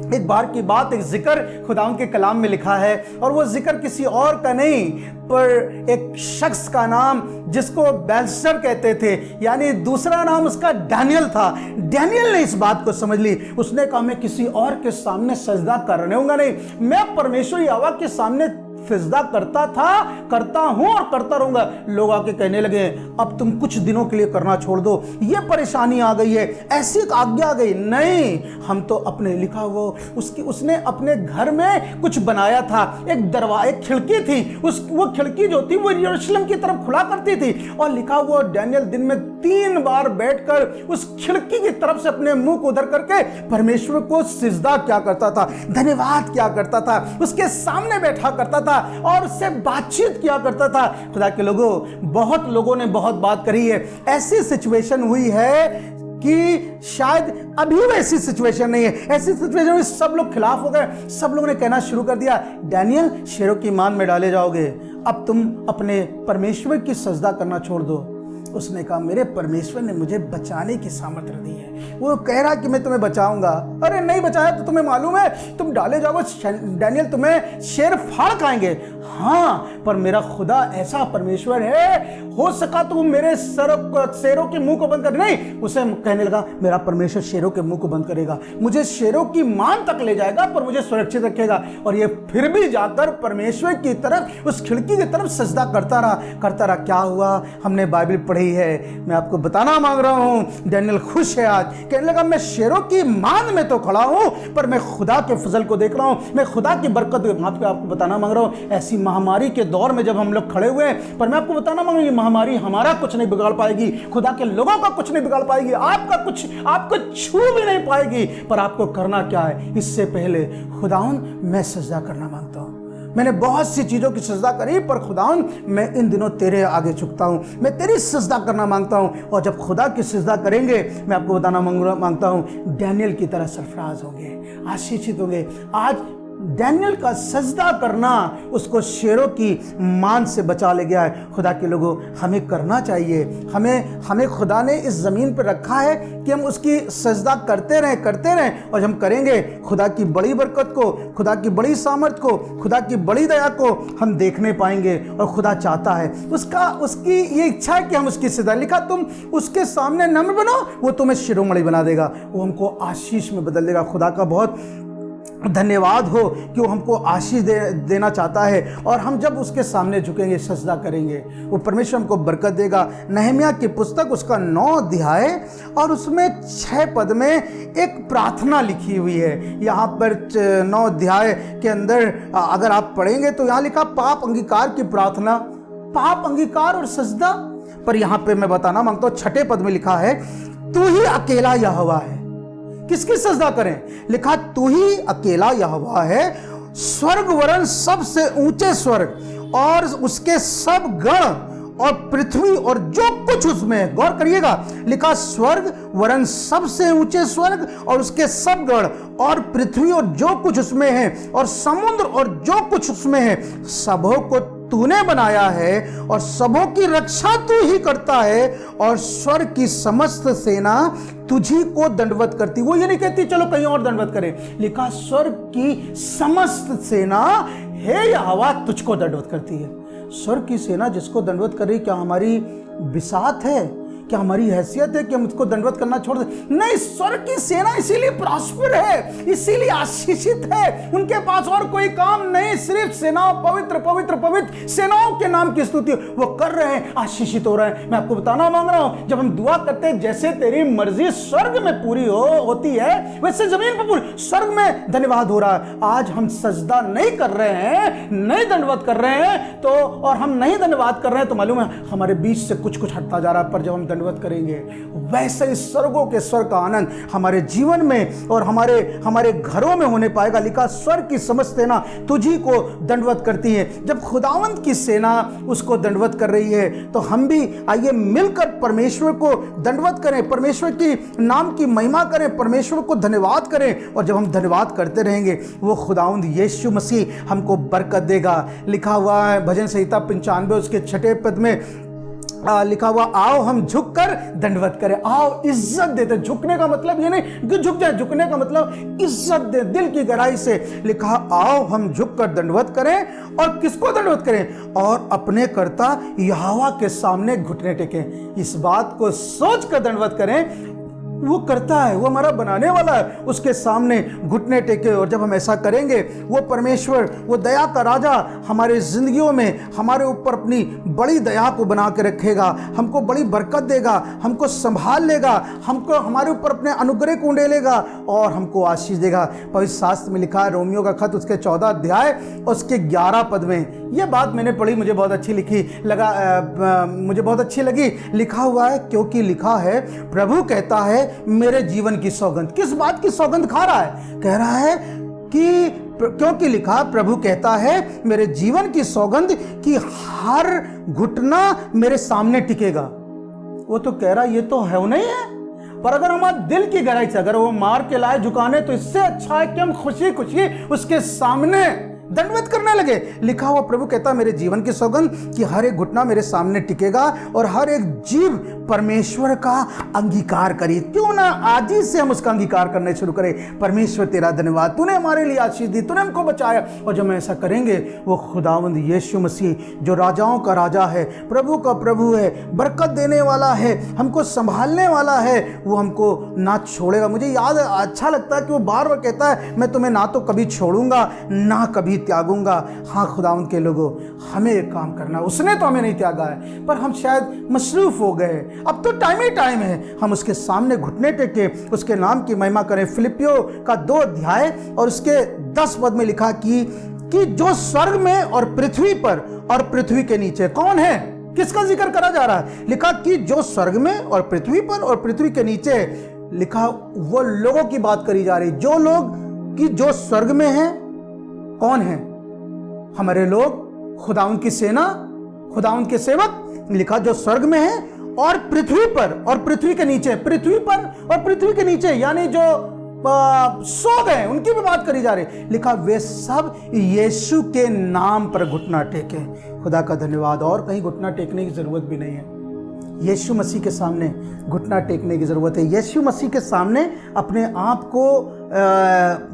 एक बार की बात, एक जिक्र खुदावंद के कलाम में लिखा है, और वो जिक्र किसी और का नहीं पर एक शख्स का नाम जिसको बेलशस्सर कहते थे, यानी दूसरा नाम उसका डैनियल था। डैनियल ने इस बात को समझ ली, उसने कहा मैं किसी और के सामने सजदा करने होगा नहीं, मैं परमेश्वर यहोवा के सामने सजदा करता था, करता हूं और करता रहूंगा। लोग आके कहने लगे अब तुम कुछ दिनों के लिए करना छोड़ दो, ये परेशानी आ गई है, ऐसी एक आज्ञा आ गई। नहीं, हम तो अपने, लिखा वो उसने अपने घर में कुछ बनाया था, एक दरवाजा, एक खिड़की थी, वो खिड़की जो थी वो यरूशलेम की तरफ खुला करती थी, और लिखा हुआ डैनियल दिन में 3 बार बैठकर उस खिड़की की तरफ से अपने मुंह को उधर करके परमेश्वर को सिजदा क्या करता था, धन्यवाद क्या करता था, उसके सामने बैठा करता था और उससे बातचीत किया करता था। खुदा के लोगों, बहुत लोगों ने बहुत बात करी है, ऐसी सिचुएशन हुई है कि शायद अभी वैसी सिचुएशन नहीं है। ऐसी सिचुएशन में सब लोग खिलाफ हो गए, सब लोगों ने कहना शुरू कर दिया, डैनियल शेरों की मान में डाले जाओगे, अब तुम अपने परमेश्वर की सजदा करना छोड़ दो। उसने कहा मेरे परमेश्वर ने मुझे बचाने की सामर्थ्य दी है, वो कह रहा कि मैं तुम्हें बचाऊंगा। अरे नहीं बचाया तो तुम्हें मालूम है तुम डाले जाओगे, डैनियल तुम्हें शेर फाड़ खाएंगे। हाँ, पर मेरा खुदा ऐसा परमेश्वर है, हो सका तो मेरे शेरों के मुंह को बंद कर, नहीं, उसे कहने लगा मेरा परमेश्वर शेरों के मुंह को बंद करेगा, मुझे शेरों की मान तक ले जाएगा पर मुझे सुरक्षित रखेगा। और ये फिर भी जाकर परमेश्वर की तरफ, उस खिड़की की तरफ सजदा करता रहा। क्या हुआ? हमने बाइबल पढ़ी है, मैं आपको बताना मांग रहा हूं। डैनियल खुश है आज, कहने लगा मैं शेरों की मान में तो खड़ा हूं पर मैं खुदा के फजल को देख रहा हूं, मैं खुदा की बरकत आपको बताना मांग रहा हूं। ऐसी महामारी के दौर में जब हम लोग खड़े हुए हैं, पर मैं आपको बताना मांग रहा हूं, महामारी हमारा कुछ नहीं बिगाड़ पाएगी, खुदा के लोगों का कुछ नहीं बिगाड़ पाएगी, आपको छू भी नहीं पाएगी। पर आपको करना क्या है? इससे पहले खुदावंद मैं सजदा करना मांगता हूं। मैंने बहुत सी चीज़ों की सजदा करी पर खुदावंद मैं इन दिनों तेरे आगे झुकता हूँ, मैं तेरी सजदा करना मांगता हूँ। और जब खुदा की सजदा करेंगे, मैं आपको बताना मांगता हूँ, डैनियल की तरह सरफराज होंगे, आशीषित होंगे। आज डैनियल का सजदा करना उसको शेरों की मान से बचा ले गया है। खुदा के लोगों, हमें करना चाहिए, हमें खुदा ने इस ज़मीन पर रखा है कि हम उसकी सजदा करते रहें और हम करेंगे, खुदा की बड़ी बरकत को, खुदा की बड़ी सामर्थ को, खुदा की बड़ी दया को हम देखने पाएंगे। और खुदा चाहता है, उसकी ये इच्छा है कि हम उसकी सजदा, लिखा तुम उसके सामने नम्र बनो, वो तुम्हें शिरोमणि बना देगा, वो हमको आशीष में बदल देगा। खुदा का बहुत धन्यवाद हो कि वो हमको आशीष देना चाहता है, और हम जब उसके सामने झुकेंगे, सजदा करेंगे, वो परमेश्वर हमको बरकत देगा। नहम्याह की पुस्तक उसका 9 अध्याय और उसमें 6 पद में एक प्रार्थना लिखी हुई है। यहाँ पर 9 अध्याय के अंदर अगर आप पढ़ेंगे तो यहाँ लिखा पाप अंगीकार की प्रार्थना, पाप अंगीकार और सजदा। पर यहाँ पे मैं बताना मांगता हूँ, 6 पद में लिखा है तू ही अकेला यहोवा है। किसकी सजदा करें? लिखा तू ही अकेला यहोवा है, स्वर्ग वरन सबसे ऊंचे स्वर्ग और उसके सब गण और पृथ्वी और जो कुछ उसमें है। गौर करिएगा, लिखा स्वर्ग वरन सबसे ऊंचे स्वर्ग और उसके सब गण और पृथ्वी और जो कुछ उसमें है और समुद्र और जो कुछ उसमें है, सबों को तूने बनाया है और सबों की रक्षा तू ही करता है, और स्वर्ग की समस्त सेना तुझी को दंडवत करती। वो ये नहीं कहती चलो कहीं और दंडवत करें, लिखा स्वर्ग की समस्त सेना हे यहोवा तुझको दंडवत करती है। स्वर्ग की सेना जिसको दंडवत कर रही, क्या हमारी बिसात है, क्या हमारी हैसियत है कि हम उसको दंडवत करना छोड़ दें? नहीं, स्वर्ग की सेना इसीलिए प्रॉस्पर है, इसीलिए आशीषित है। उनके पास और कोई काम नहीं, सिर्फ सेनाओं, पवित्र पवित्र पवित्र सेनाओं के नाम की स्तुति वो कर रहे हैं, आशीषित हो रहे हैं। मैं आपको बताना मांग रहा हूं, जब हम दुआ करते हैं, जैसे तेरी मर्जी स्वर्ग में पूरी होती है, वैसे जमीन पर पूरी स्वर्ग में धन्यवाद हो रहा है। आज हम सजदा नहीं कर रहे हैं, नहीं दंडवत कर रहे हैं, तो और हम नहीं धन्यवाद कर रहे हैं, तो मालूम है हमारे बीच से कुछ कुछ हटता जा रहा है। पर जब हम दंडवत करेंगे, वैसे ही स्वर्गों के स्वर्ग का आनंद हमारे जीवन में और हमारे घरों में होने पाएगा। लिखा, स्वर्ग की समस्त सेना तुझी को दंडवत करती है। जब खुदावंत की सेना उसको दंडवत कर रही है, तो हम भी आइए मिलकर परमेश्वर को दंडवत करें, परमेश्वर की नाम की महिमा करें, परमेश्वर को धन्यवाद करें। और जब हम धन्यवाद करते रहेंगे, वो खुदावंत यीशु मसीह हमको बरकत देगा। लिखा हुआ है भजन संहिता 95 उसके 6 पद में लिखा हुआ, आओ हम झुककर दंडवत करें। आओ, इज्जत देते। झुकने का मतलब ये नहीं कि झुक जाए, झुकने का मतलब इज्जत दे, दिल की गहराई से। लिखा, आओ हम झुककर दंडवत करें। और किसको दंडवत करें? और अपने कर्ता यहोवा के सामने घुटने टेकें। इस बात को सोचकर दंडवत करें, वो करता है, वो हमारा बनाने वाला है, उसके सामने घुटने टेके। और जब हम ऐसा करेंगे, वो परमेश्वर, वो दया का राजा हमारे जिंदगियों में हमारे ऊपर अपनी बड़ी दया को बना के रखेगा, हमको बड़ी बरकत देगा, हमको संभाल लेगा, हमको हमारे ऊपर अपने अनुग्रह को उंडेलेगा और हमको आशीष देगा। पवित्र शास्त्र में लिखा है, रोमियो का खत उसके 14 अध्याय उसके 11 पद में, यह बात मैंने पढ़ी, मुझे बहुत अच्छी मुझे बहुत अच्छी लगी। लिखा हुआ है, क्योंकि लिखा है, प्रभु कहता है, मेरे जीवन की सौगंध। किस बात की सौगंध खा रहा है? कह रहा है कि क्योंकि लिखा, प्रभु कहता है, मेरे जीवन की सौगंध कि हर घुटना मेरे सामने टिकेगा। वो तो कह रहा ये तो है नहीं है, पर अगर हमारे दिल की गहराई से अगर वो मार के लाए झुकाने, तो इससे अच्छा है कि हम खुशी खुशी उसके सामने दंडवत करने लगे। लिखा हुआ, प्रभु कहता, मेरे जीवन की सौगंध कि हर एक घुटना मेरे सामने टिकेगा और हर एक जीव परमेश्वर का अंगीकार करी। क्यों ना आज ही से हम उसका अंगीकार करने शुरू करें। परमेश्वर तेरा धन्यवाद, तूने हमारे लिए आशीष दी, तूने हमको बचाया। और जब हम ऐसा करेंगे, वो खुदावंद यीशु मसीह जो राजाओं का राजा है, प्रभु का प्रभु है, बरकत देने वाला है, हमको संभालने वाला है, वो हमको ना छोड़ेगा। मुझे याद है, अच्छा लगता है कि वो बार बार कहता है, मैं तुम्हें ना तो कभी छोड़ूंगा ना कभी त्यागूंगा। हाँ खुदावंद के लोगों, हमें एक काम करना, उसने तो हमें नहीं त्यागा है, पर हम शायद मसरूफ हो गए। अब तो टाइम ही टाइम है, हम उसके सामने घुटने टेके उसके नाम की महिमा करें। फिलिपियों का 2 अध्याय और उसके 10 पद में लिखा कि जो स्वर्ग में और पृथ्वी पर और पृथ्वी के नीचे, कौन है, किसका जिक्र करा जा रहा है? लिखा कि जो स्वर्ग में और पृथ्वी पर और पृथ्वी के नीचे, लिखा वो लोगों की बात करी जा रही। जो लोग कि जो स्वर्ग में हैं, कौन है? हमारे लोग, खुदावंद की सेना, खुदावंद के सेवक। लिखा जो स्वर्ग में है और पृथ्वी पर और पृथ्वी के नीचे, पृथ्वी पर और पृथ्वी के नीचे, यानी जो सो गए, उनकी भी बात करी जा रही। लिखा वे सब यीशु के नाम पर घुटना टेके। खुदा का धन्यवाद, और कहीं घुटना टेकने की जरूरत भी नहीं है। यीशु मसीह के सामने घुटना टेकने की ज़रूरत है। यीशु मसीह के सामने अपने आप को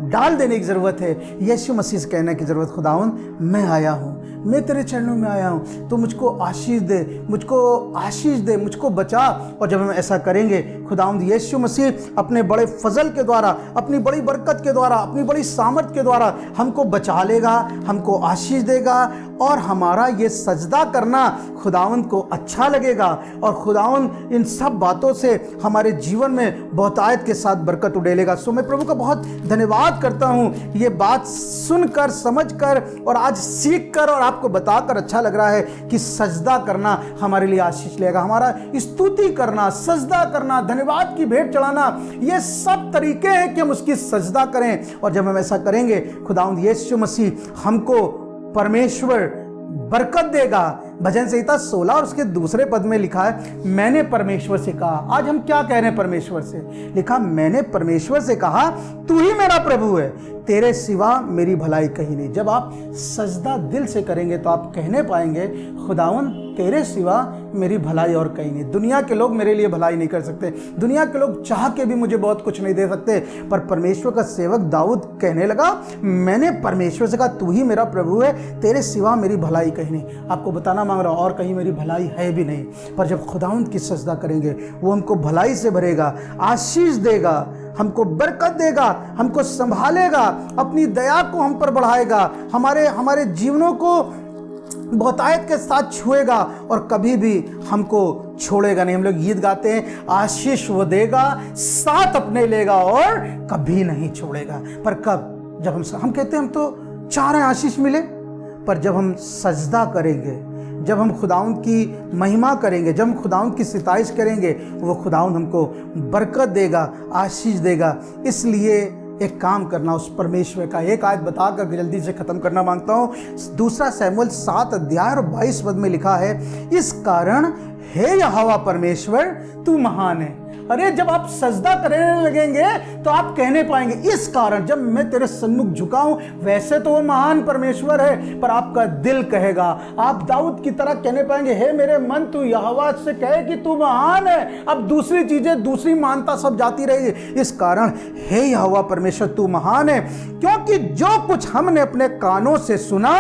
डाल देने की ज़रूरत है। यीशु मसीह से कहने की ज़रूरत, खुदावंद मैं आया हूँ, मैं तेरे चरणों में आया हूँ, तो मुझको आशीष दे, मुझको आशीष दे, मुझको बचा। और जब हम ऐसा करेंगे, खुदावंद यीशु मसीह अपने बड़े फजल के द्वारा, अपनी बड़ी बरकत के द्वारा, अपनी बड़ी सामर्थ के द्वारा हमको बचा लेगा, हमको आशीष देगा। और हमारा ये सजदा करना खुदावंद को अच्छा लगेगा। और खुदावंद इन सब बातों से हमारे जीवन में बहुतायत के साथ बरकत उड़ेलेगा। सो मैं प्रभु का बहुत धन्यवाद करता हूँ, ये बात सुनकर, समझकर और आज सीख कर और आपको बताकर अच्छा लग रहा है कि सजदा करना हमारे लिए आशीष लेगा। हमारा स्तुति करना, सजदा करना, धन्यवाद की भेंट चढ़ाना, ये सब तरीके हैं कि हम उसकी सजदा करें। और जब हम ऐसा करेंगे, खुदावंद यीशु मसीह हमको परमेश्वर बरकत देगा। भजन संहिता 16 और उसके 2 पद में लिखा है, मैंने परमेश्वर से कहा। आज हम क्या कह रहे हैं परमेश्वर से? लिखा, मैंने परमेश्वर से कहा, तू ही मेरा प्रभु है, तेरे सिवा मेरी भलाई कहीं नहीं। जब आप सजदा दिल से करेंगे तो आप कहने पाएंगे, खुदावंद तेरे सिवा मेरी भलाई और कहीं नहीं। दुनिया के लोग मेरे लिए भलाई नहीं कर सकते, दुनिया के लोग चाह के भी मुझे बहुत कुछ नहीं दे सकते, पर परमेश्वर का सेवक दाऊद कहने लगा, मैंने परमेश्वर से कहा तू ही मेरा प्रभु है, तेरे सिवा मेरी भलाई कहीं नहीं। आपको बताना मांग रहा हूँ और कहीं मेरी भलाई है भी नहीं, पर जब खुदावंद की सजदा करेंगे वो हमको भलाई से भरेगा, आशीष देगा, हमको बरकत देगा, हमको संभालेगा, अपनी दया को हम पर बढ़ाएगा, हमारे जीवनों को बहुतायत के साथ छुएगा और कभी भी हमको छोड़ेगा नहीं। हम लोग गीत गाते हैं, आशीष वो देगा, साथ अपने लेगा और कभी नहीं छोड़ेगा। पर कब? जब हम कहते हैं हम तो चाह रहे हैं आशीष मिले, पर जब हम सजदा करेंगे, जब हम खुदावंद की महिमा करेंगे, जब हम खुदावंद की सिताइश करेंगे, वो खुदावंद हमको बरकत देगा, आशीष देगा। इसलिए एक काम करना, उस परमेश्वर का एक आयत बताकर जल्दी से ख़त्म करना मांगता हूँ। 2 शमूएल 7 अध्याय और 22 पद में लिखा है, इस कारण हे यहोवा परमेश्वर तू महान है। अरे जब आप सजदा करने लगेंगे तो आप कहने पाएंगे, इस कारण जब मैं तेरे सन्मुख झुका हूं, वैसे तो वो महान परमेश्वर है, पर आपका दिल कहेगा, आप दाऊद की तरह कहने पाएंगे, हे मेरे मन तू यहोवा से कहे कि तू महान है। अब दूसरी चीजें, दूसरी मानता सब जाती रहेगी। इस कारण हे यहोवा परमेश्वर तू महान है, क्योंकि जो कुछ हमने अपने कानों से सुना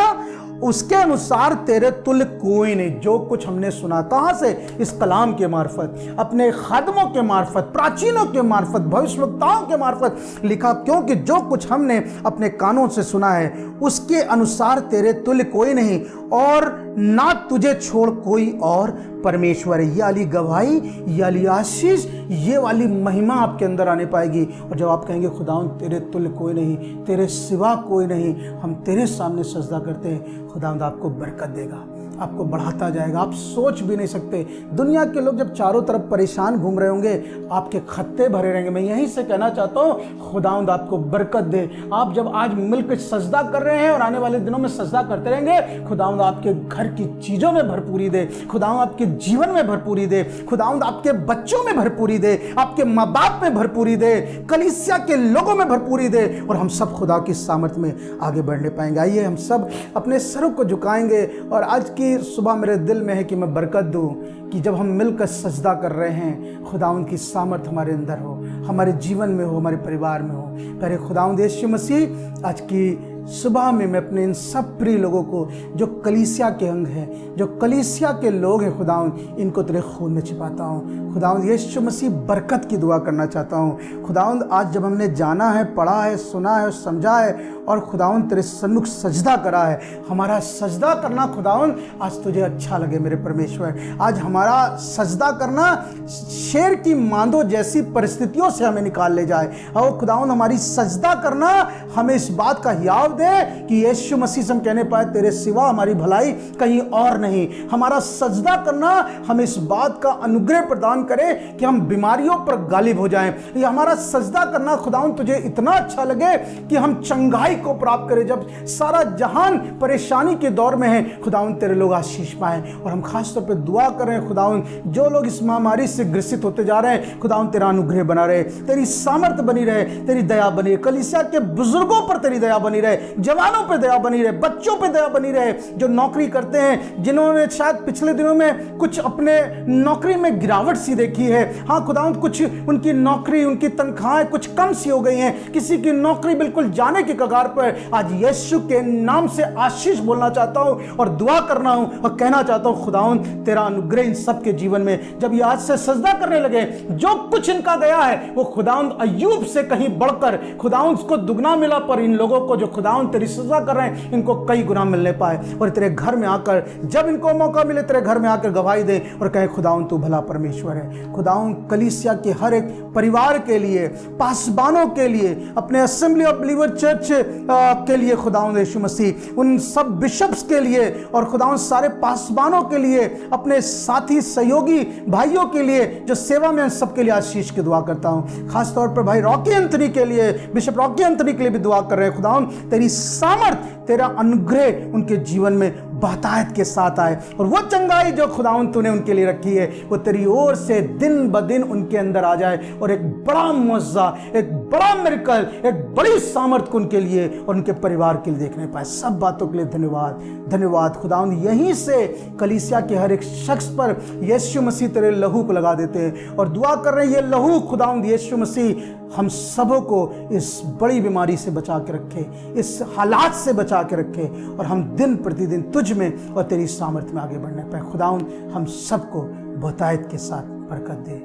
उसके अनुसार तेरे तुल्य कोई नहीं। जो कुछ हमने सुना, कहां से? इस कलाम के मार्फत, अपने खादमों के मार्फत, प्राचीनों के मार्फत, भविष्यवक्ताओं के मार्फत लिखा, क्योंकि जो कुछ हमने अपने कानों से सुना है उसके अनुसार तेरे तुल्य कोई नहीं और ना तुझे छोड़ कोई और परमेश्वर है। ये वाली गवाही, ये वाली आशीष, ये वाली महिमा आपके अंदर आने पाएगी। और जब आप कहेंगे खुदावंद तेरे तुल्य कोई नहीं, तेरे सिवा कोई नहीं, हम तेरे सामने सजदा करते हैं, खुदावंद आपको बरकत देगा, आपको बढ़ाता जाएगा। आप सोच भी नहीं सकते। दुनिया के लोग जब चारों तरफ परेशान घूम रहे होंगे, आपके खत्ते भरे रहेंगे। मैं यहीं से कहना चाहता हूँ, खुदावंद आपको बरकत दे। आप जब आज मिलकर सजदा कर रहे हैं और आने वाले दिनों में सजदा करते रहेंगे, खुदावंद आपके घर की चीज़ों में भरपूरी दे, खुदावंद आपके जीवन में भरपूरी दे, खुदावंद आपके बच्चों में भरपूरी दे, आपके माँ बाप में भरपूरी दे, कलीसिया के लोगों में भरपूरी दे, और हम सब खुदा की सामर्थ्य में आगे बढ़ने पाएंगे। आइए हम सब अपने सरों को झुकाएंगे और आज की सुबह मेरे दिल में है कि मैं बरकत दूं कि जब हम मिलकर सजदा कर रहे हैं, खुदावंद की सामर्थ हमारे अंदर हो, हमारे जीवन में हो, हमारे परिवार में हो। करे खुदावंद यीशु मसीह, आज की सुबह में मैं अपने इन सब प्रिय लोगों को जो कलीसिया के अंग हैं, जो कलीसिया के लोग हैं, खुदावंद इनको तेरे खून में छिपाता हूँ। खुदावंद यीशु मसीह बरकत की दुआ करना चाहता हूँ। खुदावंद आज जब हमने जाना है, पढ़ा है, सुना है, समझा है और खुदावंद तेरे सन्मुख सजदा करा है, हमारा सजदा करना खुदावंद आज तुझे अच्छा लगे मेरे परमेश्वर। आज हमारा सजदा करना शेर की मांदो जैसी परिस्थितियों से हमें निकाल ले जाए। और खुदावंद हमारी सजदा करना हमें इस बात का हियाव दे कि यीशु मसीह से हम कहने पाए तेरे सिवा हमारी भलाई कहीं और नहीं। हमारा सजदा करना हमें इस बात का अनुग्रह प्रदान करे कि हम बीमारियों पर गालिब हो जाएं। ये हमारा सजदा करना खुदावंद तुझे इतना अच्छा लगे कि हम चंगाई को प्राप्त करें। जब सारा जहान परेशानी के दौर में है, खुदावंद तेरे लोग आशीष पाएं। और हम खास तौर पे दुआ कर रहे हैं खुदावंद, जो लोग इस महामारी से ग्रसित होते जा रहे हैं, खुदावंद तेरा अनुग्रह बना रहे, तेरी सामर्थ बनी रहे, तेरी दया बनी रहे, कलीसिया के बुजुर्गों पर तेरी दया बनी रहे, जवानों पे दया बनी रहे, बच्चों पे दया बनी रहे, जो नौकरी करते हैं, जिन्होंने शायद पिछले दिनों में कुछ अपने नौकरी में गिरावट सी देखी है। हाँ खुदावंद, कुछ उनकी नौकरी, उनकी तनख्वाहें कुछ कम सी हो गई हैं, किसी की नौकरी बिल्कुल जाने की कगार पर, आज यीशु के नाम से आशीष बोलना चाहता हूं और दुआ करना हूं और कहना चाहता हूं खुदावंद तेरा अनुग्रह इन सब के जीवन में। जब ये आज से सजदा करने लगे, जो कुछ इनका गया है वो खुदावंद अय्यूब से कहीं बढ़कर खुदावंद को दुगना मिला, पर इन लोगों को जो खुदावंद तेरी सजा कर रहे हैं, इनको कई गुना मिलने पाए। और तेरे घर में आकर जब इनको मौका मिले, तेरे घर में आकर गवाही दे और कहे खुदावंद तू भला परमेश्वर है। खुदावंद कलीसिया के हर एक परिवार के लिए, पासबानों के लिए, अपने असेंबली ऑफ बिलीवर चर्च के लिए, खुदावंद यीशु मसीह उन सब बिशप्स के लिए और खुदावंद सारे पासबानों के लिए, अपने साथी सहयोगी भाइयों के लिए जो सेवा में, सबके लिए आशीष की दुआ करता हूं। खास तौर पर भाई रॉकी एंथनी के लिए, बिशप रॉकी एंथनी के लिए भी दुआ कर रहे हैं। खुदावंद तेरी सामर्थ, तेरा अनुग्रह उनके जीवन में बहुतायत के साथ आए, और वो चंगाई जो खुदावंद तूने उनके लिए रखी है वो तेरी ओर से दिन ब दिन उनके अंदर आ जाए, और एक बड़ा मुआवजा, एक बड़ा मिरेकल, एक बड़ी सामर्थ उनके लिए और उनके परिवार के लिए देखने पाए। सब बातों के लिए धन्यवाद, धन्यवाद खुदावंद। यहीं से कलीसिया के हर एक शख्स पर यीशु मसीह तेरे लहू को लगा देते हैं और दुआ कर रहे हैं ये लहू खुदावंद यीशु मसीह हम सबों को इस बड़ी बीमारी से बचा के रखे, इस हालात से बचा के रखे, और हम दिन प्रतिदिन तुझ में और तेरी सामर्थ्य में आगे बढ़ने पाए। खुदावंद हम सबको बहुतायत के साथ बरकत दे।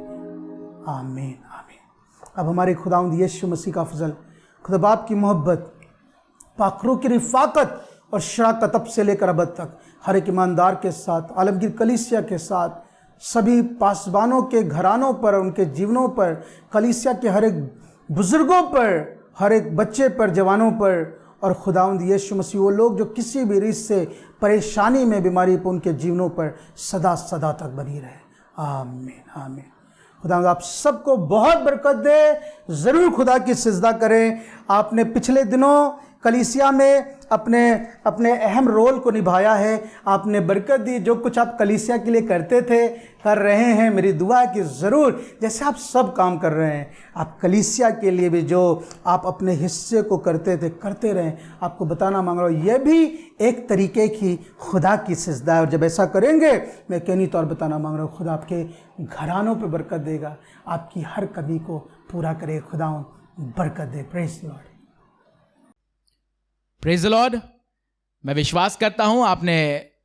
आमीन आमीन। अब हमारे खुदावंद यीशु मसीह का फजल, खुदा बाप की मोहब्बत, पाखरों की रिफाकत और शराकत अब से लेकर अब तक हर एक ईमानदार के साथ, आलमगीर कलीसिया के साथ, सभी पासबानों के घरानों पर, उनके जीवनों पर, कलीसिया के हर एक बुजुर्गों पर, हर एक बच्चे पर, जवानों पर, और खुदावंद यीशु मसीह वो लोग जो किसी भी रीत से परेशानी में, बीमारी पर, उनके जीवनों पर सदा सदा तक बनी रहे। आमीन आमीन। खुदावंद आप सबको बहुत बरकत दे। ज़रूर खुदा की सिजदा करें। आपने पिछले दिनों कलीसिया में अपने अहम रोल को निभाया है, आपने बरकत दी। जो कुछ आप कलीसिया के लिए करते थे, कर रहे हैं, मेरी दुआ है कि ज़रूर जैसे आप सब काम कर रहे हैं, आप कलीसिया के लिए भी जो आप अपने हिस्से को करते थे करते रहें। आपको बताना मांग रहा हूँ, यह भी एक तरीके की खुदा की सिजदा है, और जब ऐसा करेंगे मैं कहनी तौर बताना मांग रहा हूँ, खुदा आपके घरानों पर बरकत देगा, आपकी हर कमी को पूरा करे। खुदा बरकत दे। Praise the Lord. Praise the Lord. मैं विश्वास करता हूं आपने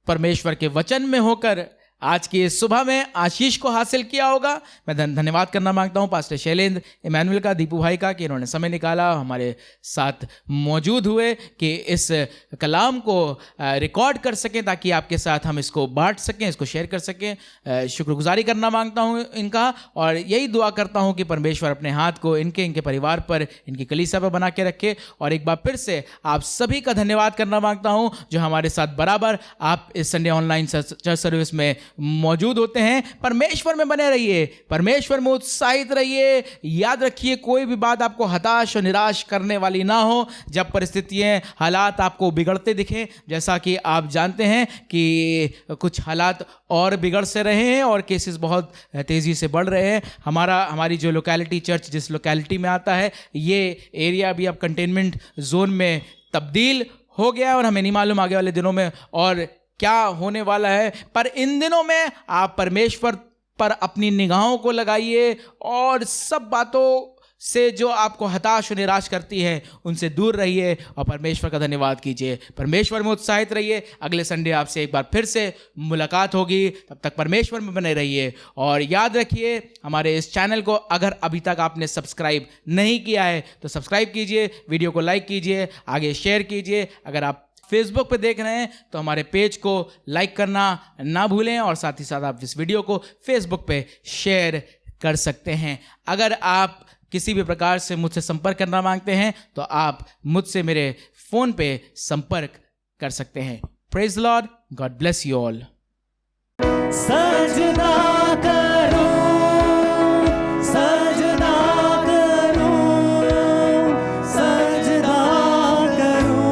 परमेश्वर के वचन में होकर आज की इस सुबह में आशीष को हासिल किया होगा। मैं धन्यवाद करना मांगता हूं पास्टर शैलेंद्र इमैनुअल का, दीपू भाई का, कि इन्होंने समय निकाला, हमारे साथ मौजूद हुए कि इस कलाम को रिकॉर्ड कर सकें ताकि आपके साथ हम इसको बांट सकें, इसको शेयर कर सकें। शुक्रगुजारी करना मांगता हूं इनका, और यही दुआ करता हूं कि परमेश्वर अपने हाथ को इनके परिवार पर, इनकी कलीसिया पर बना के रखे। और एक बार फिर से आप सभी का धन्यवाद करना मांगता हूं जो हमारे साथ बराबर आप इस संडे ऑनलाइन चर्च सर्विस में मौजूद होते हैं। परमेश्वर में बने रहिए, परमेश्वर में उत्साहित रहिए। याद रखिए, कोई भी बात आपको हताश और निराश करने वाली ना हो। जब परिस्थितियां, हालात आपको बिगड़ते दिखें, जैसा कि आप जानते हैं कि कुछ हालात और बिगड़ से रहे हैं और केसेस बहुत तेज़ी से बढ़ रहे हैं। हमारी जो लोकेलिटी, चर्च जिस लोकेलिटी में आता है, ये एरिया भी अब कंटेनमेंट जोन में तब्दील हो गया, और हमें नहीं मालूम आगे वाले दिनों में और क्या होने वाला है। पर इन दिनों में आप परमेश्वर पर अपनी निगाहों को लगाइए और सब बातों से जो आपको हताश और निराश करती है उनसे दूर रहिए और परमेश्वर का धन्यवाद कीजिए। परमेश्वर में उत्साहित रहिए। अगले संडे आपसे एक बार फिर से मुलाकात होगी। तब तक परमेश्वर में बने रहिए और याद रखिए, हमारे इस चैनल को अगर अभी तक आपने सब्सक्राइब नहीं किया है तो सब्सक्राइब कीजिए, वीडियो को लाइक कीजिए, आगे शेयर कीजिए। अगर आप फेसबुक पे देख रहे हैं तो हमारे पेज को लाइक करना ना भूलें, और साथ ही साथ आप इस वीडियो को फेसबुक पे शेयर कर सकते हैं। अगर आप किसी भी प्रकार से मुझसे संपर्क करना मांगते हैं तो आप मुझसे मेरे फ़ोन पे संपर्क कर सकते हैं। Praise the Lord. God bless you all. सजदा करो, सजदा करो, सजदा करो,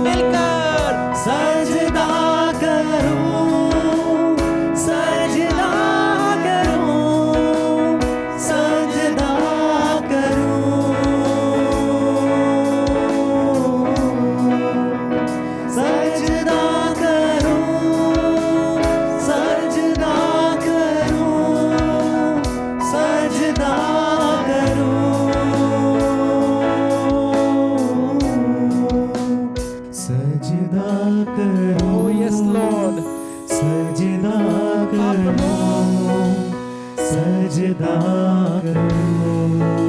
मिलकर सजदा करो, सजदा करो, सजदा करो, सजदा करो, सजदा करो, सजदा करो, सजदा करो। Oh yes Lord। सजदा करो, सजदा करो।